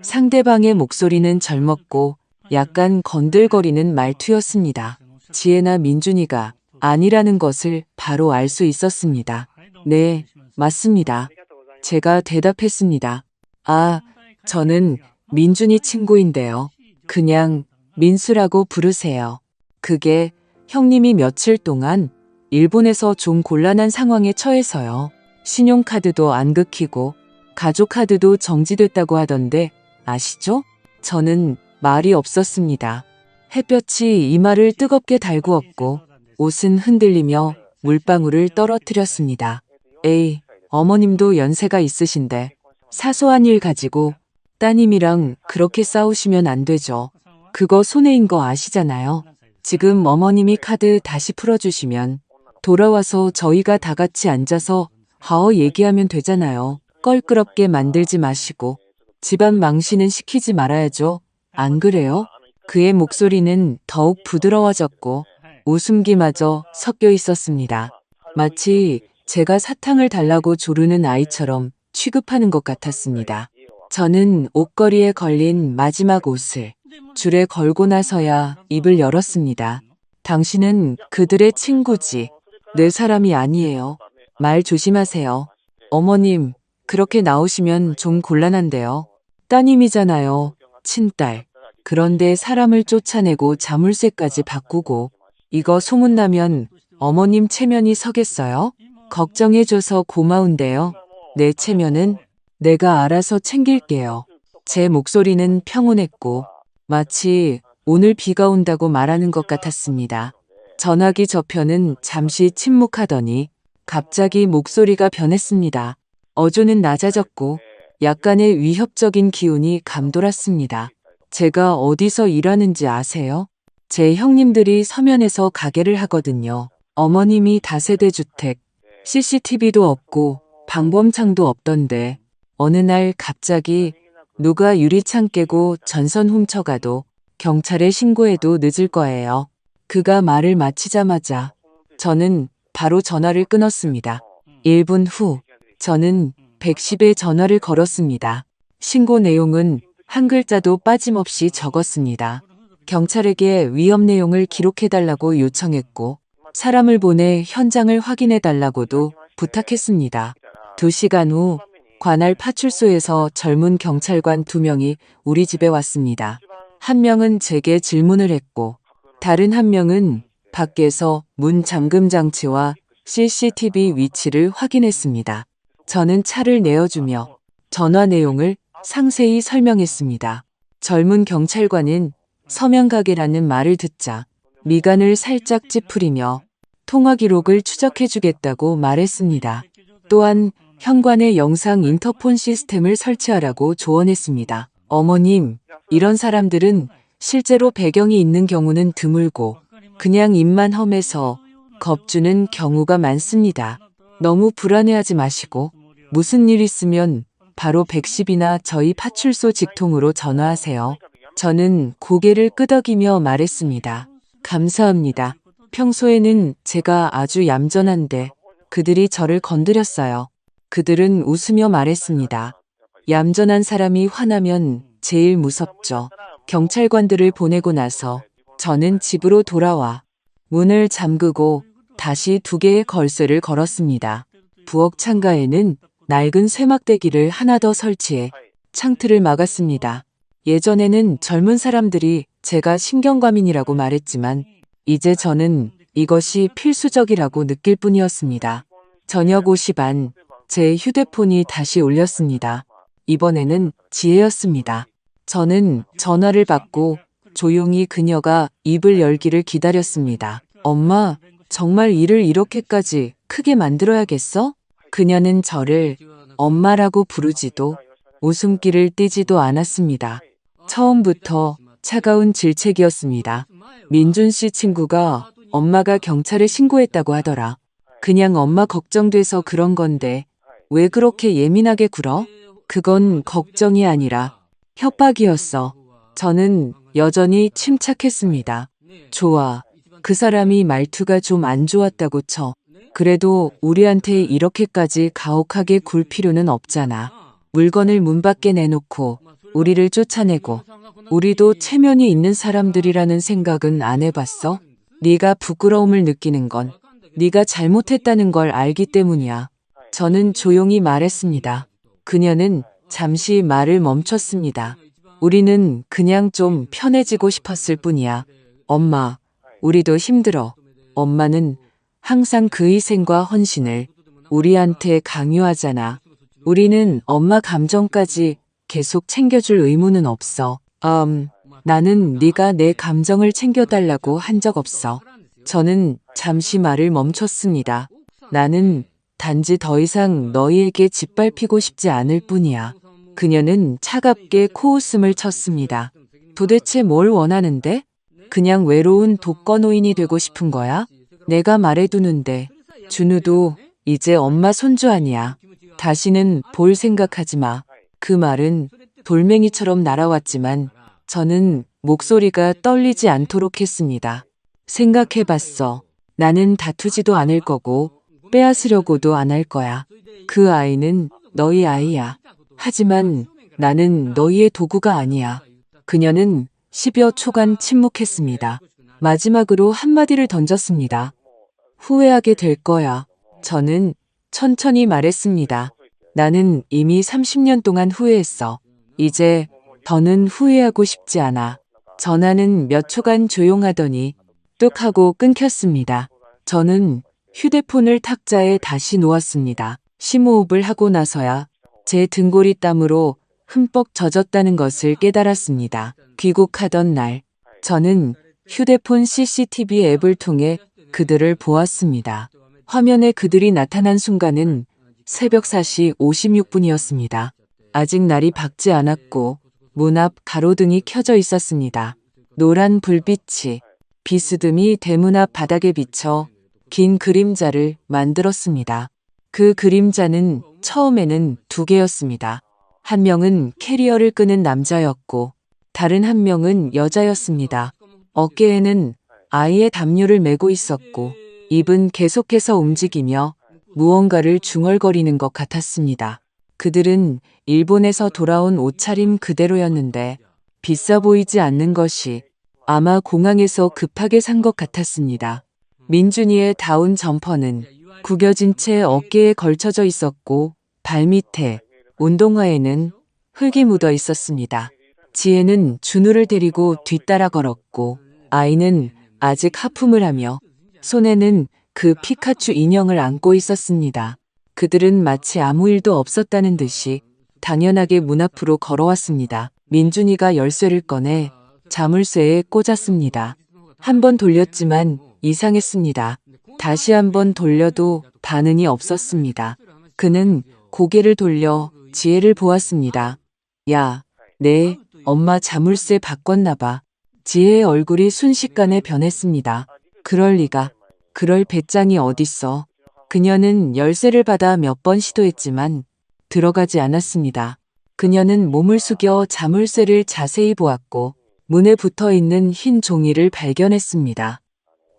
상대방의 목소리는 젊었고 약간 건들거리는 말투였습니다. 지혜나 민준이가 아니라는 것을 바로 알 수 있었습니다. 네, 맞습니다. 제가 대답했습니다. 아, 저는 민준이 친구인데요. 그냥 민수라고 부르세요. 그게 형님이 며칠 동안 일본에서 좀 곤란한 상황에 처해서요. 신용카드도 안 긁히고 가족카드도 정지됐다고 하던데 아시죠? 저는 말이 없었습니다. 햇볕이 이마를 뜨겁게 달구었고 옷은 흔들리며 물방울을 떨어뜨렸습니다. 에이, 어머님도 연세가 있으신데 사소한 일 가지고 따님이랑 그렇게 싸우시면 안 되죠. 그거 손해인 거 아시잖아요. 지금 어머님이 카드 다시 풀어주시면 돌아와서 저희가 다 같이 앉아서 하어 얘기하면 되잖아요. 껄끄럽게 만들지 마시고 집안 망신은 시키지 말아야죠. 안 그래요? 그의 목소리는 더욱 부드러워졌고 웃음기마저 섞여 있었습니다. 마치 제가 사탕을 달라고 조르는 아이처럼 취급하는 것 같았습니다. 저는 옷걸이에 걸린 마지막 옷을 줄에 걸고 나서야 입을 열었습니다. 당신은 그들의 친구지. 내 사람이 아니에요. 말 조심하세요. 어머님, 그렇게 나오시면 좀 곤란한데요. 따님이잖아요. 친딸. 그런데 사람을 쫓아내고 자물쇠까지 바꾸고 이거 소문나면 어머님 체면이 서겠어요? 걱정해줘서 고마운데요. 내 체면은 내가 알아서 챙길게요. 제 목소리는 평온했고 마치 오늘 비가 온다고 말하는 것 같았습니다. 전화기 저편은 잠시 침묵하더니 갑자기 목소리가 변했습니다. 어조는 낮아졌고 약간의 위협적인 기운이 감돌았습니다. 제가 어디서 일하는지 아세요? 제 형님들이 서면에서 가게를 하거든요. 어머님이 다세대 주택, CCTV도 없고 방범창도 없던데 어느 날 갑자기 누가 유리창 깨고 전선 훔쳐가도 경찰에 신고해도 늦을 거예요. 그가 말을 마치자마자 저는 바로 전화를 끊었습니다. 1분 후 저는 110에 전화를 걸었습니다. 신고 내용은 한 글자도 빠짐없이 적었습니다. 경찰에게 위험 내용을 기록해달라고 요청했고 사람을 보내 현장을 확인해달라고도 부탁했습니다. 2시간 후 관할 파출소에서 젊은 경찰관 2명이 우리 집에 왔습니다. 한 명은 제게 질문을 했고 다른 한 명은 밖에서 문 잠금 장치와 CCTV 위치를 확인했습니다. 저는 차를 내어주며 전화 내용을 상세히 설명했습니다. 젊은 경찰관은 서면가게라는 말을 듣자 미간을 살짝 찌푸리며 통화 기록을 추적해주겠다고 말했습니다. 또한 현관에 영상 인터폰 시스템을 설치하라고 조언했습니다. 어머님, 이런 사람들은 실제로 배경이 있는 경우는 드물고 그냥 입만 험해서 겁주는 경우가 많습니다. 너무 불안해하지 마시고 무슨 일 있으면 바로 110이나 저희 파출소 직통으로 전화하세요. 저는 고개를 끄덕이며 말했습니다. 감사합니다. 평소에는 제가 아주 얌전한데 그들이 저를 건드렸어요. 그들은 웃으며 말했습니다. 얌전한 사람이 화나면 제일 무섭죠. 경찰관들을 보내고 나서 저는 집으로 돌아와 문을 잠그고 다시 2개의 걸쇠를 걸었습니다. 부엌 창가에는 낡은 쇠막대기를 하나 더 설치해 창틀을 막았습니다. 예전에는 젊은 사람들이 제가 신경과민이라고 말했지만 이제 저는 이것이 필수적이라고 느낄 뿐이었습니다. 저녁 5시 반, 제 휴대폰이 다시 울렸습니다. 이번에는 지혜였습니다. 저는 전화를 받고 조용히 그녀가 입을 열기를 기다렸습니다. 엄마, 정말 일을 이렇게까지 크게 만들어야겠어? 그녀는 저를 엄마라고 부르지도 웃음기를 띠지도 않았습니다. 처음부터 차가운 질책이었습니다. 민준 씨 친구가 엄마가 경찰에 신고했다고 하더라. 그냥 엄마 걱정돼서 그런 건데 왜 그렇게 예민하게 굴어? 그건 걱정이 아니라 협박이었어. 저는 여전히 침착했습니다. 좋아. 그 사람이 말투가 좀 안 좋았다고 쳐. 그래도 우리한테 이렇게까지 가혹하게 굴 필요는 없잖아. 물건을 문 밖에 내놓고 우리를 쫓아내고 우리도 체면이 있는 사람들이라는 생각은 안 해봤어? 네가 부끄러움을 느끼는 건 네가 잘못했다는 걸 알기 때문이야. 저는 조용히 말했습니다. 그녀는 잠시 말을 멈췄습니다. 우리는 그냥 좀 편해지고 싶었을 뿐이야. 엄마, 우리도 힘들어. 엄마는 항상 그 희생과 헌신을 우리한테 강요하잖아. 우리는 엄마 감정까지 계속 챙겨줄 의무는 없어. 나는 네가 내 감정을 챙겨달라고 한 적 없어. 저는 잠시 말을 멈췄습니다. 나는 단지 더 이상 너희에게 짓밟히고 싶지 않을 뿐이야. 그녀는 차갑게 코웃음을 쳤습니다. 도대체 뭘 원하는데? 그냥 외로운 독거노인이 되고 싶은 거야? 내가 말해두는데 준우도 이제 엄마 손주 아니야. 다시는 볼 생각하지 마. 그 말은 돌멩이처럼 날아왔지만 저는 목소리가 떨리지 않도록 했습니다. 생각해봤어. 나는 다투지도 않을 거고 빼앗으려고도 안 할 거야. 그 아이는 너희 아이야. 하지만 나는 너희의 도구가 아니야. 그녀는 10여 초간 침묵했습니다. 마지막으로 한마디를 던졌습니다. 후회하게 될 거야. 저는 천천히 말했습니다. 나는 이미 30년 동안 후회했어. 이제 더는 후회하고 싶지 않아. 전화는 몇 초간 조용하더니 뚝 하고 끊겼습니다. 저는 휴대폰을 탁자에 다시 놓았습니다. 심호흡을 하고 나서야 제 등골이 땀으로 흠뻑 젖었다는 것을 깨달았습니다. 귀국하던 날, 저는 휴대폰 CCTV 앱을 통해 그들을 보았습니다. 화면에 그들이 나타난 순간은 새벽 4시 56분이었습니다. 아직 날이 밝지 않았고 문 앞 가로등이 켜져 있었습니다. 노란 불빛이 비스듬히 대문 앞 바닥에 비쳐 긴 그림자를 만들었습니다. 그 그림자는 처음에는 2개였습니다. 한 명은 캐리어를 끄는 남자였고 다른 한 명은 여자였습니다. 어깨에는 아이의 담요를 메고 있었고 입은 계속해서 움직이며 무언가를 중얼거리는 것 같았습니다. 그들은 일본에서 돌아온 옷차림 그대로였는데 비싸 보이지 않는 것이 아마 공항에서 급하게 산 것 같았습니다. 민준이의 다운 점퍼는 구겨진 채 어깨에 걸쳐져 있었고 발밑에 운동화에는 흙이 묻어 있었습니다. 지혜는 준우를 데리고 뒤따라 걸었고 아이는 아직 하품을 하며 손에는 그 피카츄 인형을 안고 있었습니다. 그들은 마치 아무 일도 없었다는 듯이 당연하게 문 앞으로 걸어왔습니다. 민준이가 열쇠를 꺼내 자물쇠에 꽂았습니다. 한 번 돌렸지만 이상했습니다. 다시 한 번 돌려도 반응이 없었습니다. 그는 고개를 돌려 지혜를 보았습니다. 야, 네, 엄마 자물쇠 바꿨나 봐. 지혜의 얼굴이 순식간에 변했습니다. 그럴 리가. 그럴 배짱이 어딨어. 그녀는 열쇠를 받아 몇 번 시도했지만 들어가지 않았습니다. 그녀는 몸을 숙여 자물쇠를 자세히 보았고 문에 붙어 있는 흰 종이를 발견했습니다.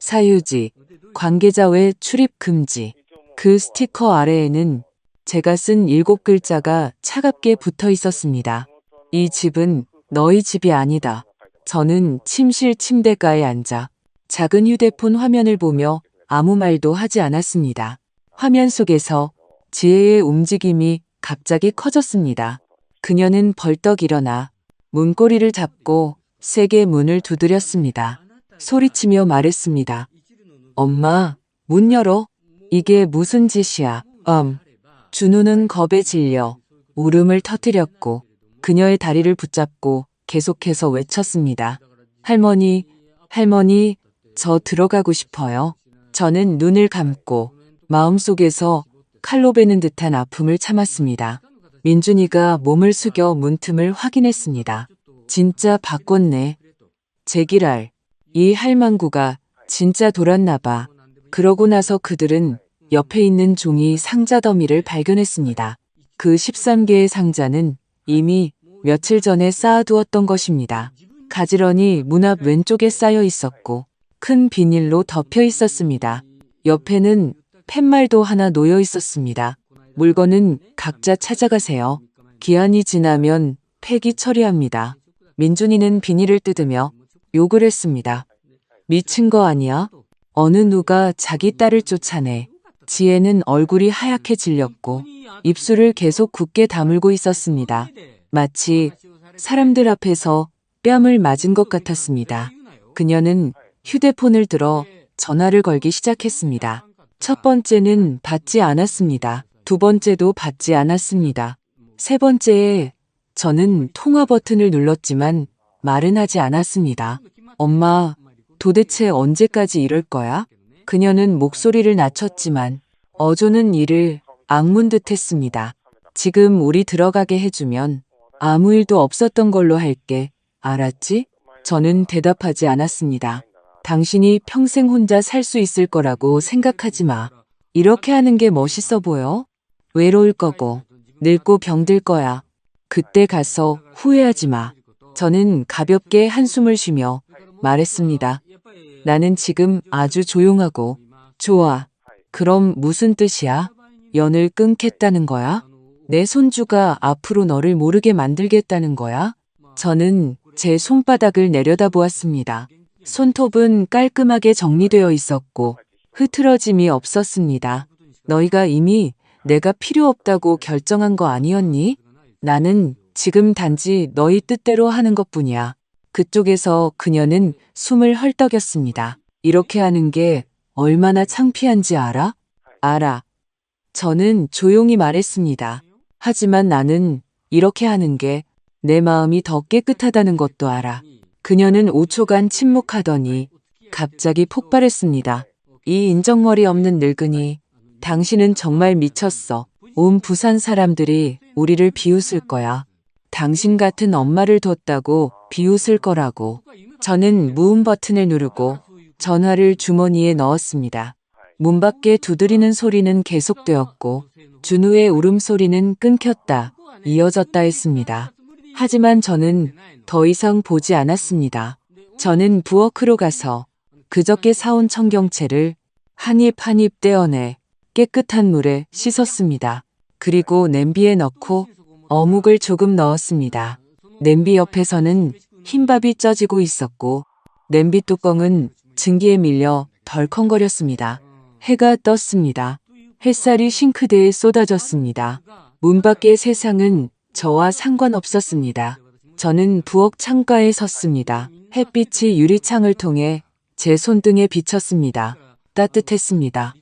사유지, 관계자 외 출입 금지. 그 스티커 아래에는 제가 쓴 7글자가 차갑게 붙어 있었습니다. 이 집은 너희 집이 아니다. 저는 침실 침대가에 앉아 작은 휴대폰 화면을 보며 아무 말도 하지 않았습니다. 화면 속에서 지혜의 움직임이 갑자기 커졌습니다. 그녀는 벌떡 일어나 문고리를 잡고 세게 문을 두드렸습니다. 소리치며 말했습니다. 엄마, 문 열어. 이게 무슨 짓이야? 준우는 겁에 질려 울음을 터뜨렸고 그녀의 다리를 붙잡고 계속해서 외쳤습니다. 할머니, 할머니, 저 들어가고 싶어요. 저는 눈을 감고 마음속에서 칼로 베는 듯한 아픔을 참았습니다. 민준이가 몸을 숙여 문틈을 확인했습니다. 진짜 바꿨네. 제기랄, 이 할망구가 진짜 돌았나 봐. 그러고 나서 그들은 옆에 있는 종이 상자 더미를 발견했습니다. 그 13개의 상자는 이미 며칠 전에 쌓아두었던 것입니다. 가지런히 문 앞 왼쪽에 쌓여 있었고 큰 비닐로 덮여 있었습니다. 옆에는 팻말도 하나 놓여 있었습니다. 물건은 각자 찾아가세요. 기한이 지나면 폐기 처리합니다. 민준이는 비닐을 뜯으며 욕을 했습니다. 미친 거 아니야? 어느 누가 자기 딸을 쫓아내. 지혜는 얼굴이 하얗게 질렸고 입술을 계속 굳게 다물고 있었습니다. 마치 사람들 앞에서 뺨을 맞은 것 같았습니다. 그녀는 휴대폰을 들어 전화를 걸기 시작했습니다. 첫 번째는 받지 않았습니다. 두 번째도 받지 않았습니다. 세 번째에 저는 통화 버튼을 눌렀지만 말은 하지 않았습니다. 엄마, 도대체 언제까지 이럴 거야? 그녀는 목소리를 낮췄지만 어조는 이를 악문 듯 했습니다. 지금 우리 들어가게 해주면 아무 일도 없었던 걸로 할게. 알았지? 저는 대답하지 않았습니다. 당신이 평생 혼자 살 수 있을 거라고 생각하지 마. 이렇게 하는 게 멋있어 보여? 외로울 거고 늙고 병들 거야. 그때 가서 후회하지 마. 저는 가볍게 한숨을 쉬며 말했습니다. 나는 지금 아주 조용하고 좋아. 그럼 무슨 뜻이야? 연을 끊겠다는 거야? 내 손주가 앞으로 너를 모르게 만들겠다는 거야? 저는 제 손바닥을 내려다보았습니다. 손톱은 깔끔하게 정리되어 있었고 흐트러짐이 없었습니다. 너희가 이미 내가 필요 없다고 결정한 거 아니었니? 나는 지금 단지 너희 뜻대로 하는 것뿐이야. 그쪽에서 그녀는 숨을 헐떡였습니다. 이렇게 하는 게 얼마나 창피한지 알아? 알아. 저는 조용히 말했습니다. 하지만 나는 이렇게 하는 게 내 마음이 더 깨끗하다는 것도 알아. 그녀는 5초간 침묵하더니 갑자기 폭발했습니다. 이 인정머리 없는 늙은이, 당신은 정말 미쳤어. 온 부산 사람들이 우리를 비웃을 거야. 당신 같은 엄마를 뒀다고 비웃을 거라고. 저는 무음 버튼을 누르고 전화를 주머니에 넣었습니다. 문 밖에 두드리는 소리는 계속되었고 준우의 울음소리는 끊겼다, 이어졌다 했습니다. 하지만 저는 더 이상 보지 않았습니다. 저는 부엌으로 가서 그저께 사온 청경채를 한 입 한 입 떼어내 깨끗한 물에 씻었습니다. 그리고 냄비에 넣고 어묵을 조금 넣었습니다. 냄비 옆에서는 흰밥이 쪄지고 있었고 냄비 뚜껑은 증기에 밀려 덜컹거렸습니다. 해가 떴습니다. 햇살이 싱크대에 쏟아졌습니다. 문 밖의 세상은 저와 상관없었습니다. 저는 부엌 창가에 섰습니다. 햇빛이 유리창을 통해 제 손등에 비쳤습니다. 따뜻했습니다.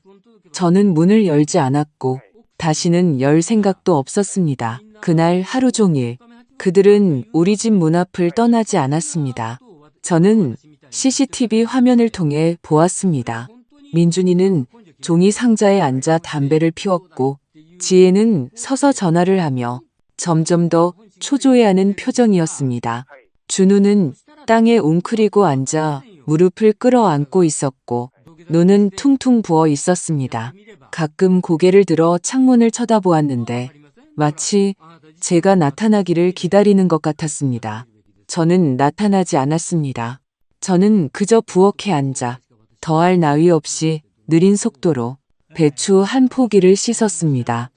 저는 문을 열지 않았고 다시는 열 생각도 없었습니다. 그날 하루 종일 그들은 우리 집 문 앞을 떠나지 않았습니다. 저는 CCTV 화면을 통해 보았습니다. 민준이는 종이 상자에 앉아 담배를 피웠고 지혜는 서서 전화를 하며 점점 더 초조해하는 표정이었습니다. 준우는 땅에 웅크리고 앉아 무릎을 끌어안고 있었고 눈은 퉁퉁 부어 있었습니다. 가끔 고개를 들어 창문을 쳐다보았는데 마치 제가 나타나기를 기다리는 것 같았습니다. 저는 나타나지 않았습니다. 저는 그저 부엌에 앉아 더할 나위 없이 느린 속도로 배추 한 포기를 씻었습니다.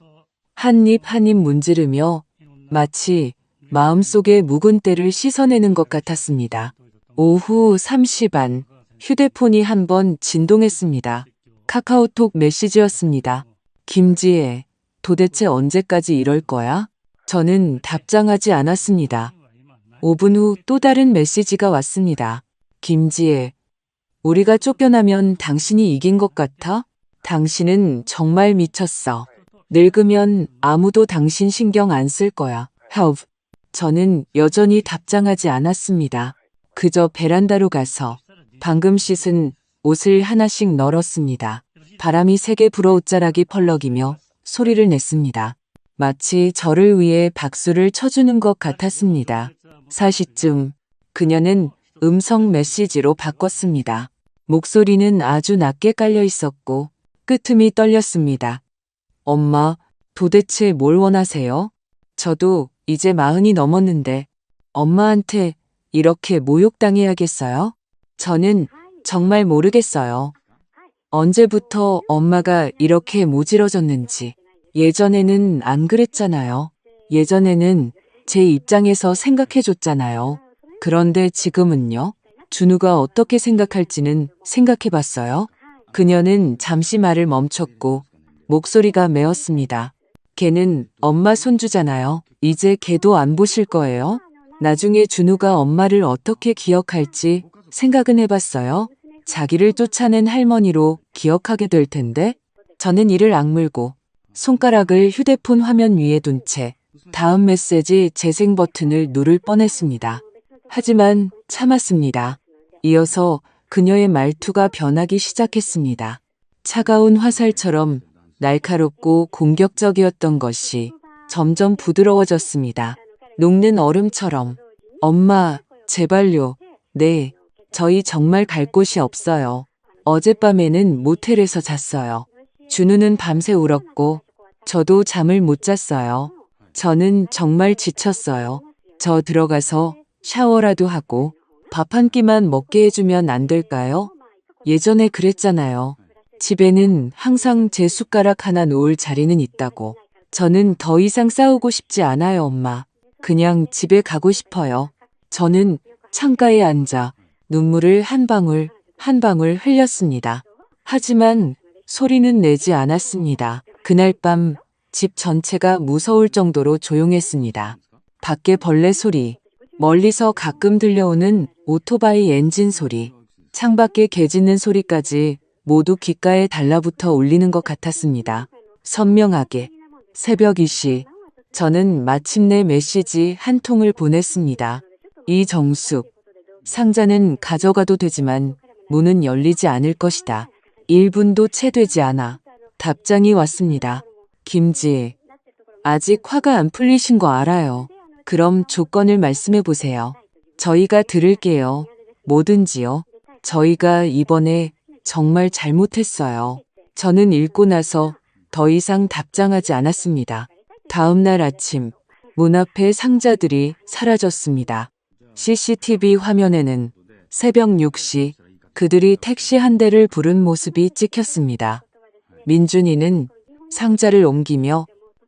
한 입 한 입 문지르며 마치 마음속의 묵은 때를 씻어내는 것 같았습니다. 오후 3시 반 휴대폰이 한번 진동했습니다. 카카오톡 메시지였습니다. 김지혜, 도대체 언제까지 이럴 거야? 저는 답장하지 않았습니다. 5분 후 또 다른 메시지가 왔습니다. 김지혜, 우리가 쫓겨나면 당신이 이긴 것 같아? 당신은 정말 미쳤어. 늙으면 아무도 당신 신경 안 쓸 거야. Help. 저는 여전히 답장하지 않았습니다. 그저 베란다로 가서 방금 씻은 옷을 하나씩 널었습니다. 바람이 세게 불어 옷자락이 펄럭이며 소리를 냈습니다. 마치 저를 위해 박수를 쳐주는 것 같았습니다. 4시쯤 그녀는 음성 메시지로 바꿨습니다. 목소리는 아주 낮게 깔려 있었고 끄트미 떨렸습니다. 엄마, 도대체 뭘 원하세요? 저도 이제 40이 넘었는데 엄마한테 이렇게 모욕당해야겠어요? 저는 정말 모르겠어요. 언제부터 엄마가 이렇게 모질어졌는지. 예전에는 안 그랬잖아요. 예전에는 제 입장에서 생각해줬잖아요. 그런데 지금은요? 준우가 어떻게 생각할지는 생각해봤어요? 그녀는 잠시 말을 멈췄고 목소리가 메었습니다. 걔는 엄마 손주잖아요. 이제 걔도 안 보실 거예요? 나중에 준우가 엄마를 어떻게 기억할지 생각은 해봤어요? 자기를 쫓아낸 할머니로 기억하게 될 텐데? 저는 이를 악물고 손가락을 휴대폰 화면 위에 둔 채 다음 메시지 재생 버튼을 누를 뻔했습니다. 하지만 참았습니다. 이어서 그녀의 말투가 변하기 시작했습니다. 차가운 화살처럼 날카롭고 공격적이었던 것이 점점 부드러워졌습니다. 녹는 얼음처럼. 엄마, 제발요. 네, 저희 정말 갈 곳이 없어요. 어젯밤에는 모텔에서 잤어요. 준우는 밤새 울었고 저도 잠을 못 잤어요. 저는 정말 지쳤어요. 저 들어가서 샤워라도 하고 밥 한 끼만 먹게 해주면 안 될까요? 예전에 그랬잖아요. 집에는 항상 제 숟가락 하나 놓을 자리는 있다고. 저는 더 이상 싸우고 싶지 않아요, 엄마. 그냥 집에 가고 싶어요. 저는 창가에 앉아 눈물을 한 방울 한 방울 흘렸습니다. 하지만 소리는 내지 않았습니다. 그날 밤 집 전체가 무서울 정도로 조용했습니다. 밖에 벌레 소리, 멀리서 가끔 들려오는 오토바이 엔진 소리, 창밖에 개 짖는 소리까지 모두 귓가에 달라붙어 울리는 것 같았습니다. 선명하게. 새벽 2시. 저는 마침내 메시지 한 통을 보냈습니다. 이정숙. 상자는 가져가도 되지만 문은 열리지 않을 것이다. 1분도 채 되지 않아 답장이 왔습니다. 김지혜. 아직 화가 안 풀리신 거 알아요. 그럼 조건을 말씀해 보세요. 저희가 들을게요. 뭐든지요. 저희가 이번에 정말 잘못했어요. 저는 읽고 나서 더 이상 답장하지 않았습니다. 다음 날 아침 문 앞에 상자들이 사라졌습니다. CCTV 화면에는 새벽 6시 그들이 택시 한 대를 부른 모습이 찍혔습니다. 민준이는 상자를 옮기며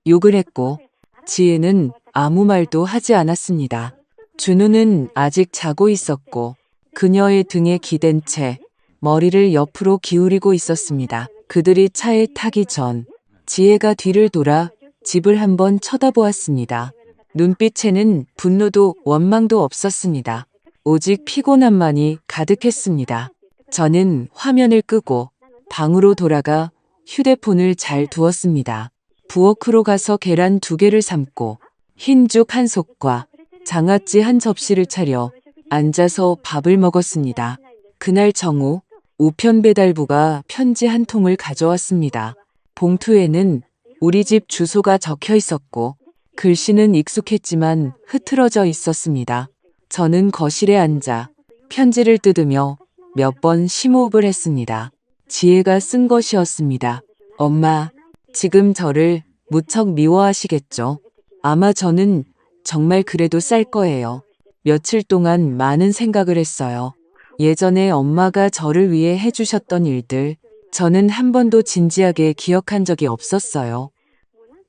욕을 했고 지혜는 아무 말도 하지 않았습니다. 준우는 아직 자고 있었고 그녀의 등에 기댄 채 머리를 옆으로 기울이고 있었습니다. 그들이 차에 타기 전 지혜가 뒤를 돌아 집을 한번 쳐다보았습니다. 눈빛에는 분노도 원망도 없었습니다. 오직 피곤함만이 가득했습니다. 저는 화면을 끄고 방으로 돌아가 휴대폰을 잘 두었습니다. 부엌으로 가서 계란 2개를 삶고 흰죽 한 솥과 장아찌 한 접시를 차려 앉아서 밥을 먹었습니다. 그날 정오 우편 배달부가 편지 한 통을 가져왔습니다. 봉투에는 우리 집 주소가 적혀 있었고 글씨는 익숙했지만 흐트러져 있었습니다. 저는 거실에 앉아 편지를 뜯으며 몇 번 심호흡을 했습니다. 지혜가 쓴 것이었습니다. 엄마, 지금 저를 무척 미워하시겠죠? 아마 저는 정말 그래도 쌀 거예요. 며칠 동안 많은 생각을 했어요. 예전에 엄마가 저를 위해 해주셨던 일들, 저는 한 번도 진지하게 기억한 적이 없었어요.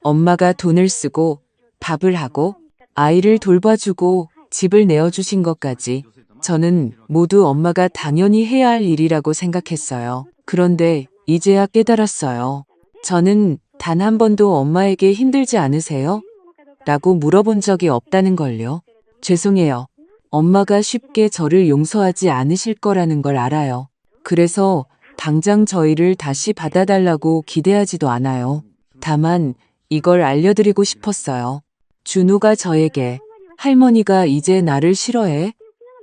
엄마가 돈을 쓰고 밥을 하고 아이를 돌봐주고 집을 내어주신 것까지 저는 모두 엄마가 당연히 해야 할 일이라고 생각했어요. 그런데 이제야 깨달았어요. 저는 단 한 번도 엄마에게 힘들지 않으세요? 라고 물어본 적이 없다는 걸요. 죄송해요. 엄마가 쉽게 저를 용서하지 않으실 거라는 걸 알아요. 그래서 당장 저희를 다시 받아달라고 기대하지도 않아요. 다만 이걸 알려드리고 싶었어요. 준우가 저에게 할머니가 이제 나를 싫어해?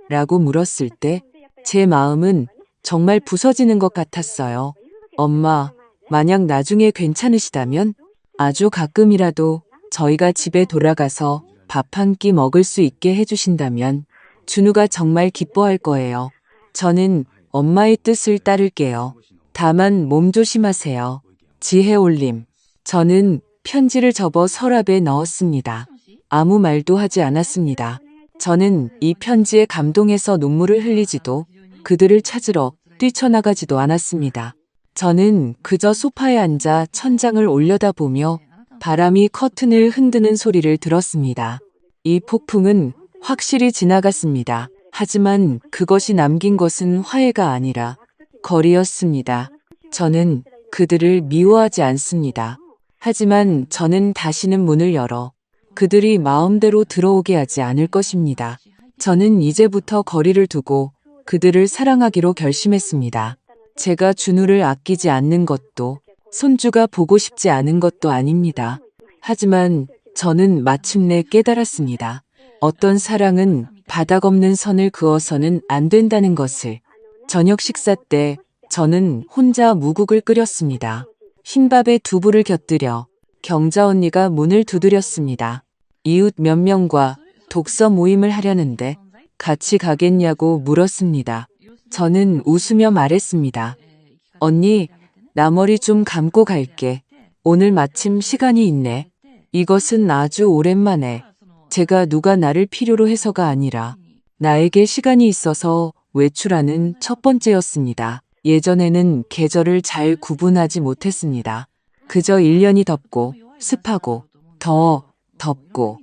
라고 물었을 때 제 마음은 정말 부서지는 것 같았어요. 엄마, 만약 나중에 괜찮으시다면 아주 가끔이라도 저희가 집에 돌아가서 밥 한 끼 먹을 수 있게 해주신다면 준우가 정말 기뻐할 거예요. 저는 엄마의 뜻을 따를게요. 다만 몸 조심하세요. 지혜 올림. 저는 편지를 접어 서랍에 넣었습니다. 아무 말도 하지 않았습니다. 저는 이 편지에 감동해서 눈물을 흘리지도 그들을 찾으러 뛰쳐나가지도 않았습니다. 저는 그저 소파에 앉아 천장을 올려다보며 바람이 커튼을 흔드는 소리를 들었습니다. 이 폭풍은 확실히 지나갔습니다. 하지만 그것이 남긴 것은 화해가 아니라 거리였습니다. 저는 그들을 미워하지 않습니다. 하지만 저는 다시는 문을 열어 그들이 마음대로 들어오게 하지 않을 것입니다. 저는 이제부터 거리를 두고 그들을 사랑하기로 결심했습니다. 제가 준우를 아끼지 않는 것도 손주가 보고 싶지 않은 것도 아닙니다. 하지만 저는 마침내 깨달았습니다. 어떤 사랑은 바닥 없는 선을 그어서는 안 된다는 것을. 저녁 식사 때 저는 혼자 무국을 끓였습니다. 흰밥에 두부를 곁들여 경자 언니가 문을 두드렸습니다. 이웃 몇 명과 독서 모임을 하려는데 같이 가겠냐고 물었습니다. 저는 웃으며 말했습니다. 언니, 나 머리 좀 감고 갈게. 오늘 마침 시간이 있네. 이것은 아주 오랜만에 제가 누가 나를 필요로 해서가 아니라 나에게 시간이 있어서 외출하는 첫 번째였습니다. 예전에는 계절을 잘 구분하지 못했습니다. 그저 1년이 덥고 습하고 더 덥고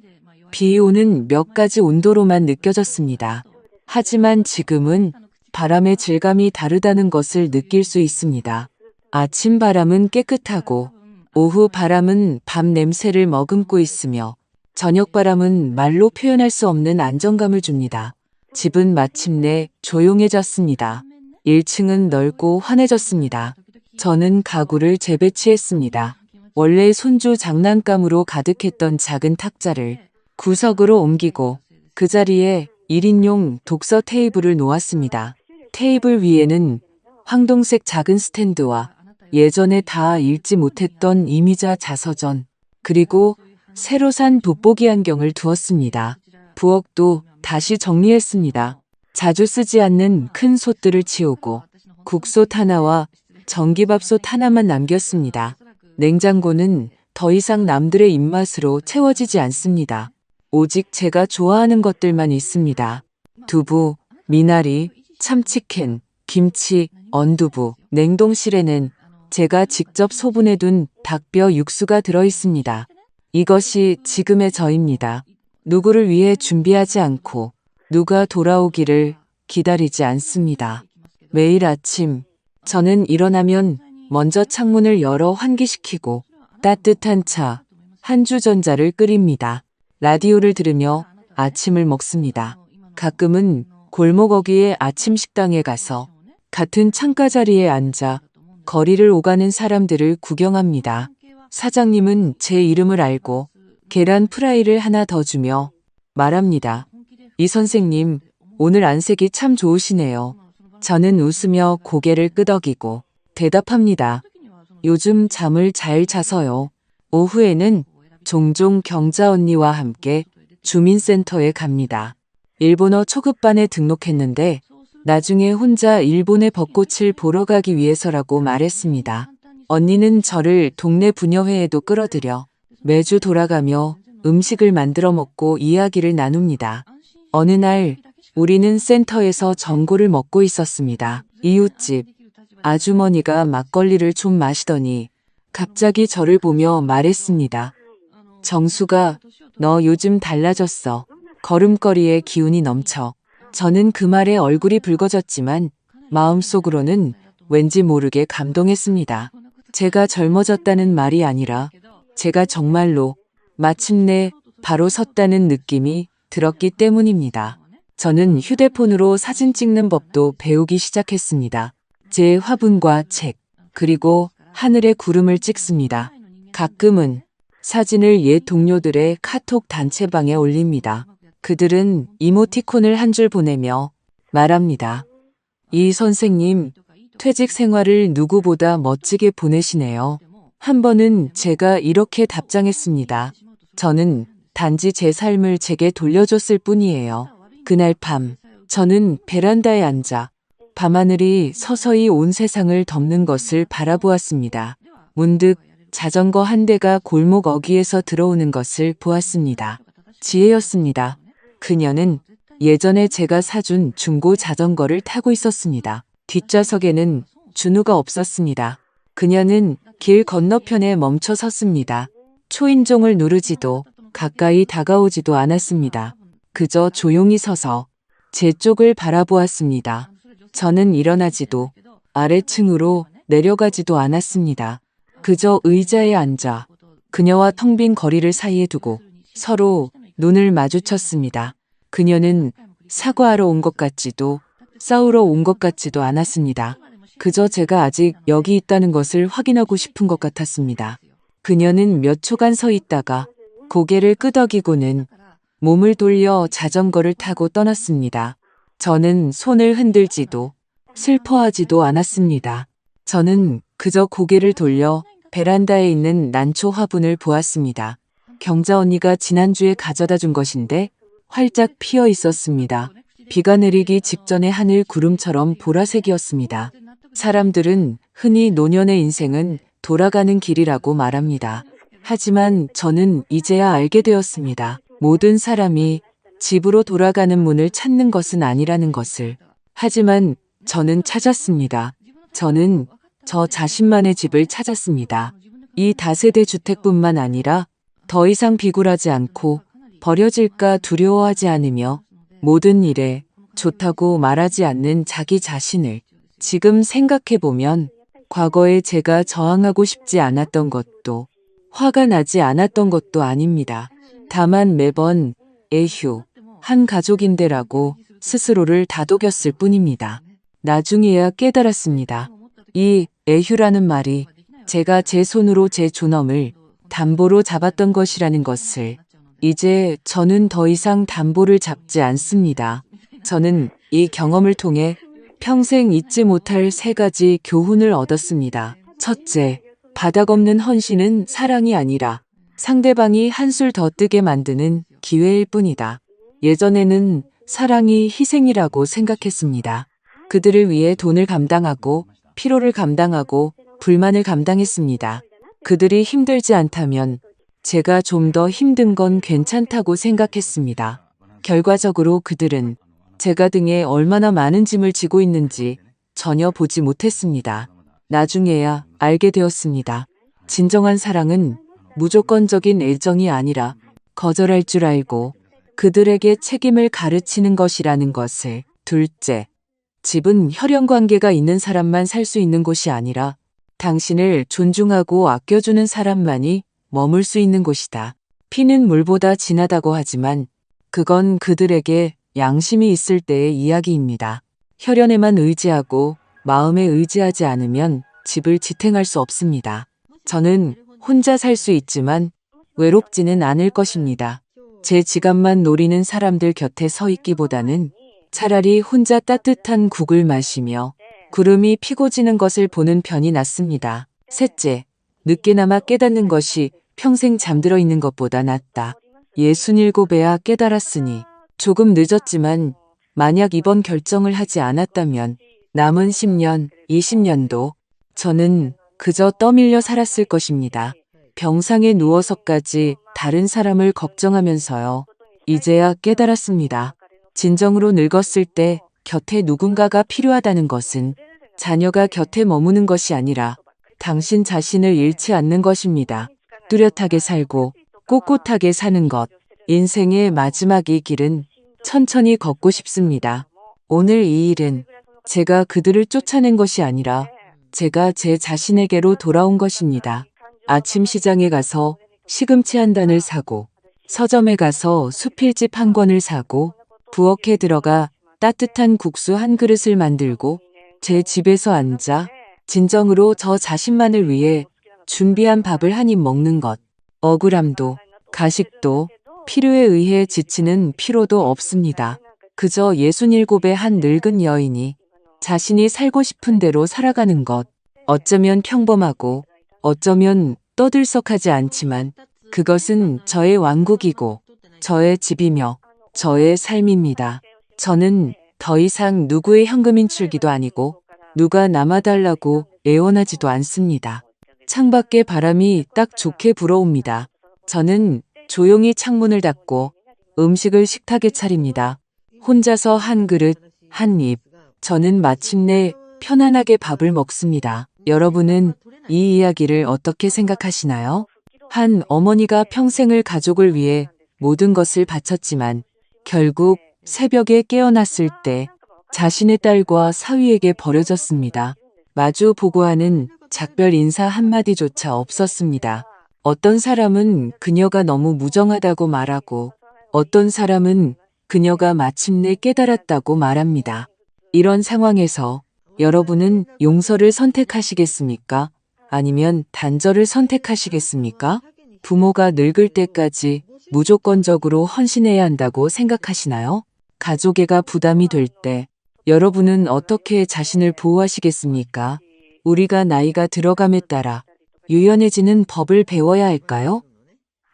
비 오는 몇 가지 온도로만 느껴졌습니다. 하지만 지금은 바람의 질감이 다르다는 것을 느낄 수 있습니다. 아침 바람은 깨끗하고 오후 바람은 밤 냄새를 머금고 있으며 저녁 바람은 말로 표현할 수 없는 안정감을 줍니다. 집은 마침내 조용해졌습니다. 1층은 넓고 환해졌습니다. 저는 가구를 재배치했습니다. 원래 손주 장난감으로 가득했던 작은 탁자를 구석으로 옮기고 그 자리에 1인용 독서 테이블을 놓았습니다. 테이블 위에는 황동색 작은 스탠드와 예전에 다 읽지 못했던 이미자 자서전, 그리고 새로 산 돋보기 안경을 두었습니다. 부엌도 다시 정리했습니다. 자주 쓰지 않는 큰 솥들을 치우고 국솥 하나와 전기밥솥 하나만 남겼습니다. 냉장고는 더 이상 남들의 입맛으로 채워지지 않습니다. 오직 제가 좋아하는 것들만 있습니다. 두부, 미나리, 참치캔, 김치, 언두부, 냉동실에는 제가 직접 소분해둔 닭뼈 육수가 들어있습니다. 이것이 지금의 저입니다. 누구를 위해 준비하지 않고 누가 돌아오기를 기다리지 않습니다. 매일 아침 저는 일어나면 먼저 창문을 열어 환기시키고 따뜻한 차 한 주전자를 끓입니다. 라디오를 들으며 아침을 먹습니다. 가끔은 골목 어귀의 아침 식당에 가서 같은 창가 자리에 앉아 거리를 오가는 사람들을 구경합니다. 사장님은 제 이름을 알고 계란 프라이를 하나 더 주며 말합니다. 이 선생님, 오늘 안색이 참 좋으시네요. 저는 웃으며 고개를 끄덕이고 대답합니다. 요즘 잠을 잘 자서요. 오후에는 종종 경자 언니와 함께 주민센터에 갑니다. 일본어 초급반에 등록했는데 나중에 혼자 일본의 벚꽃을 보러 가기 위해서라고 말했습니다. 언니는 저를 동네 부녀회에도 끌어들여 매주 돌아가며 음식을 만들어 먹고 이야기를 나눕니다. 어느 날 우리는 센터에서 전골을 먹고 있었습니다. 이웃집 아주머니가 막걸리를 좀 마시더니 갑자기 저를 보며 말했습니다. 정수가, 너 요즘 달라졌어. 걸음걸이에 기운이 넘쳐. 저는 그 말에 얼굴이 붉어졌지만 마음속으로는 왠지 모르게 감동했습니다. 제가 젊어졌다는 말이 아니라 제가 정말로 마침내 바로 섰다는 느낌이 들었기 때문입니다. 저는 휴대폰으로 사진 찍는 법도 배우기 시작했습니다. 제 화분과 책, 그리고 하늘의 구름을 찍습니다. 가끔은 사진을 옛 동료들의 카톡 단체방에 올립니다. 그들은 이모티콘을 한 줄 보내며 말합니다. 이 선생님, 퇴직 생활을 누구보다 멋지게 보내시네요. 한 번은 제가 이렇게 답장했습니다. 저는 단지 제 삶을 제게 돌려줬을 뿐이에요. 그날 밤, 저는 베란다에 앉아 밤하늘이 서서히 온 세상을 덮는 것을 바라보았습니다. 문득 자전거 한 대가 골목 어귀에서 들어오는 것을 보았습니다. 지혜였습니다. 그녀는 예전에 제가 사준 중고 자전거를 타고 있었습니다. 뒷좌석에는 준우가 없었습니다. 그녀는 길 건너편에 멈춰 섰습니다. 초인종을 누르지도 가까이 다가오지도 않았습니다. 그저 조용히 서서 제 쪽을 바라보았습니다. 저는 일어나지도 아래층으로 내려가지도 않았습니다. 그저 의자에 앉아 그녀와 텅 빈 거리를 사이에 두고 서로 눈을 마주쳤습니다. 그녀는 사과하러 온 것 같지도 싸우러 온 것 같지도 않았습니다. 그저 제가 아직 여기 있다는 것을 확인하고 싶은 것 같았습니다. 그녀는 몇 초간 서 있다가 고개를 끄덕이고는 몸을 돌려 자전거를 타고 떠났습니다. 저는 손을 흔들지도 슬퍼하지도 않았습니다. 저는 그저 고개를 돌려 베란다에 있는 난초 화분을 보았습니다. 경자 언니가 지난주에 가져다 준 것인데 활짝 피어 있었습니다. 비가 내리기 직전의 하늘 구름처럼 보라색이었습니다. 사람들은 흔히 노년의 인생은 돌아가는 길이라고 말합니다. 하지만 저는 이제야 알게 되었습니다. 모든 사람이 집으로 돌아가는 문을 찾는 것은 아니라는 것을. 하지만 저는 찾았습니다. 저는 저 자신만의 집을 찾았습니다. 이 다세대 주택뿐만 아니라 더 이상 비굴하지 않고 버려질까 두려워하지 않으며 모든 일에 좋다고 말하지 않는 자기 자신을. 지금 생각해보면 과거에 제가 저항하고 싶지 않았던 것도 화가 나지 않았던 것도 아닙니다. 다만 매번 에휴, 한 가족인데라고 스스로를 다독였을 뿐입니다. 나중에야 깨달았습니다. 이 에휴라는 말이 제가 제 손으로 제 존엄을 담보로 잡았던 것이라는 것을. 이제 저는 더 이상 담보를 잡지 않습니다. 저는 이 경험을 통해 평생 잊지 못할 3가지 교훈을 얻었습니다. 첫째, 바닥 없는 헌신은 사랑이 아니라 상대방이 한술 더 뜨게 만드는 기회일 뿐이다. 예전에는 사랑이 희생이라고 생각했습니다. 그들을 위해 돈을 감당하고 피로를 감당하고 불만을 감당했습니다. 그들이 힘들지 않다면 제가 좀 더 힘든 건 괜찮다고 생각했습니다. 결과적으로 그들은 제가 등에 얼마나 많은 짐을 지고 있는지 전혀 보지 못했습니다. 나중에야 알게 되었습니다. 진정한 사랑은 무조건적인 애정이 아니라 거절할 줄 알고 그들에게 책임을 가르치는 것이라는 것을. 둘째, 집은 혈연관계가 있는 사람만 살 수 있는 곳이 아니라 당신을 존중하고 아껴주는 사람만이 머물 수 있는 곳이다. 피는 물보다 진하다고 하지만 그건 그들에게 양심이 있을 때의 이야기입니다. 혈연에만 의지하고 마음에 의지하지 않으면 집을 지탱할 수 없습니다. 저는 혼자 살 수 있지만 외롭지는 않을 것입니다. 제 지갑만 노리는 사람들 곁에 서 있기보다는 차라리 혼자 따뜻한 국을 마시며 구름이 피고 지는 것을 보는 편이 낫습니다. 셋째, 늦게나마 깨닫는 것이 평생 잠들어 있는 것보다 낫다. 67에야 깨달았으니 조금 늦었지만 만약 이번 결정을 하지 않았다면 남은 10년, 20년도 저는 그저 떠밀려 살았을 것입니다. 병상에 누워서까지 다른 사람을 걱정하면서요. 이제야 깨달았습니다. 진정으로 늙었을 때 곁에 누군가가 필요하다는 것은 자녀가 곁에 머무는 것이 아니라 당신 자신을 잃지 않는 것입니다. 뚜렷하게 살고 꼿꼿하게 사는 것. 인생의 마지막 이 길은 천천히 걷고 싶습니다. 오늘 이 일은 제가 그들을 쫓아낸 것이 아니라 제가 제 자신에게로 돌아온 것입니다. 아침 시장에 가서 시금치 한 단을 사고 서점에 가서 수필집 한 권을 사고 부엌에 들어가 따뜻한 국수 한 그릇을 만들고 제 집에서 앉아 진정으로 저 자신만을 위해 준비한 밥을 한 입 먹는 것. 억울함도 가식도 필요에 의해 지치는 피로도 없습니다. 그저 67의 한 늙은 여인이 자신이 살고 싶은 대로 살아가는 것. 어쩌면 평범하고 어쩌면 떠들썩하지 않지만 그것은 저의 왕국이고 저의 집이며 저의 삶입니다. 저는 더 이상 누구의 현금인출기도 아니고 누가 남아달라고 애원하지도 않습니다. 창밖에 바람이 딱 좋게 불어옵니다. 저는 조용히 창문을 닫고 음식을 식탁에 차립니다. 혼자서 한 그릇, 한 입. 저는 마침내 편안하게 밥을 먹습니다. 여러분은 이 이야기를 어떻게 생각하시나요? 한 어머니가 평생을 가족을 위해 모든 것을 바쳤지만 결국 새벽에 깨어났을 때 자신의 딸과 사위에게 버려졌습니다. 마주 보고 하는 작별 인사 한마디조차 없었습니다. 어떤 사람은 그녀가 너무 무정하다고 말하고 어떤 사람은 그녀가 마침내 깨달았다고 말합니다. 이런 상황에서 여러분은 용서를 선택하시겠습니까? 아니면 단절을 선택하시겠습니까? 부모가 늙을 때까지 무조건적으로 헌신해야 한다고 생각하시나요? 가족애가 부담이 될 때 여러분은 어떻게 자신을 보호하시겠습니까? 우리가 나이가 들어감에 따라 유연해지는 법을 배워야 할까요?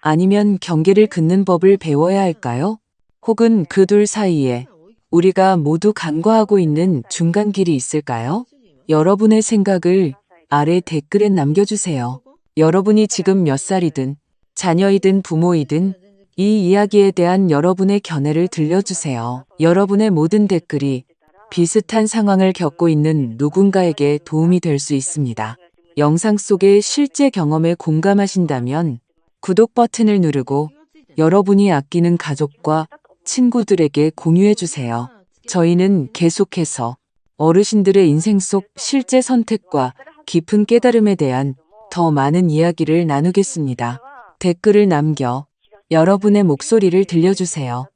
아니면 경계를 긋는 법을 배워야 할까요? 혹은 그 둘 사이에 우리가 모두 간과하고 있는 중간길이 있을까요? 여러분의 생각을 아래 댓글에 남겨주세요. 여러분이 지금 몇 살이든 자녀이든 부모이든 이 이야기에 대한 여러분의 견해를 들려주세요. 여러분의 모든 댓글이 비슷한 상황을 겪고 있는 누군가에게 도움이 될 수 있습니다. 영상 속의 실제 경험에 공감하신다면 구독 버튼을 누르고 여러분이 아끼는 가족과 친구들에게 공유해주세요. 저희는 계속해서 어르신들의 인생 속 실제 선택과 깊은 깨달음에 대한 더 많은 이야기를 나누겠습니다. 댓글을 남겨 여러분의 목소리를 들려주세요.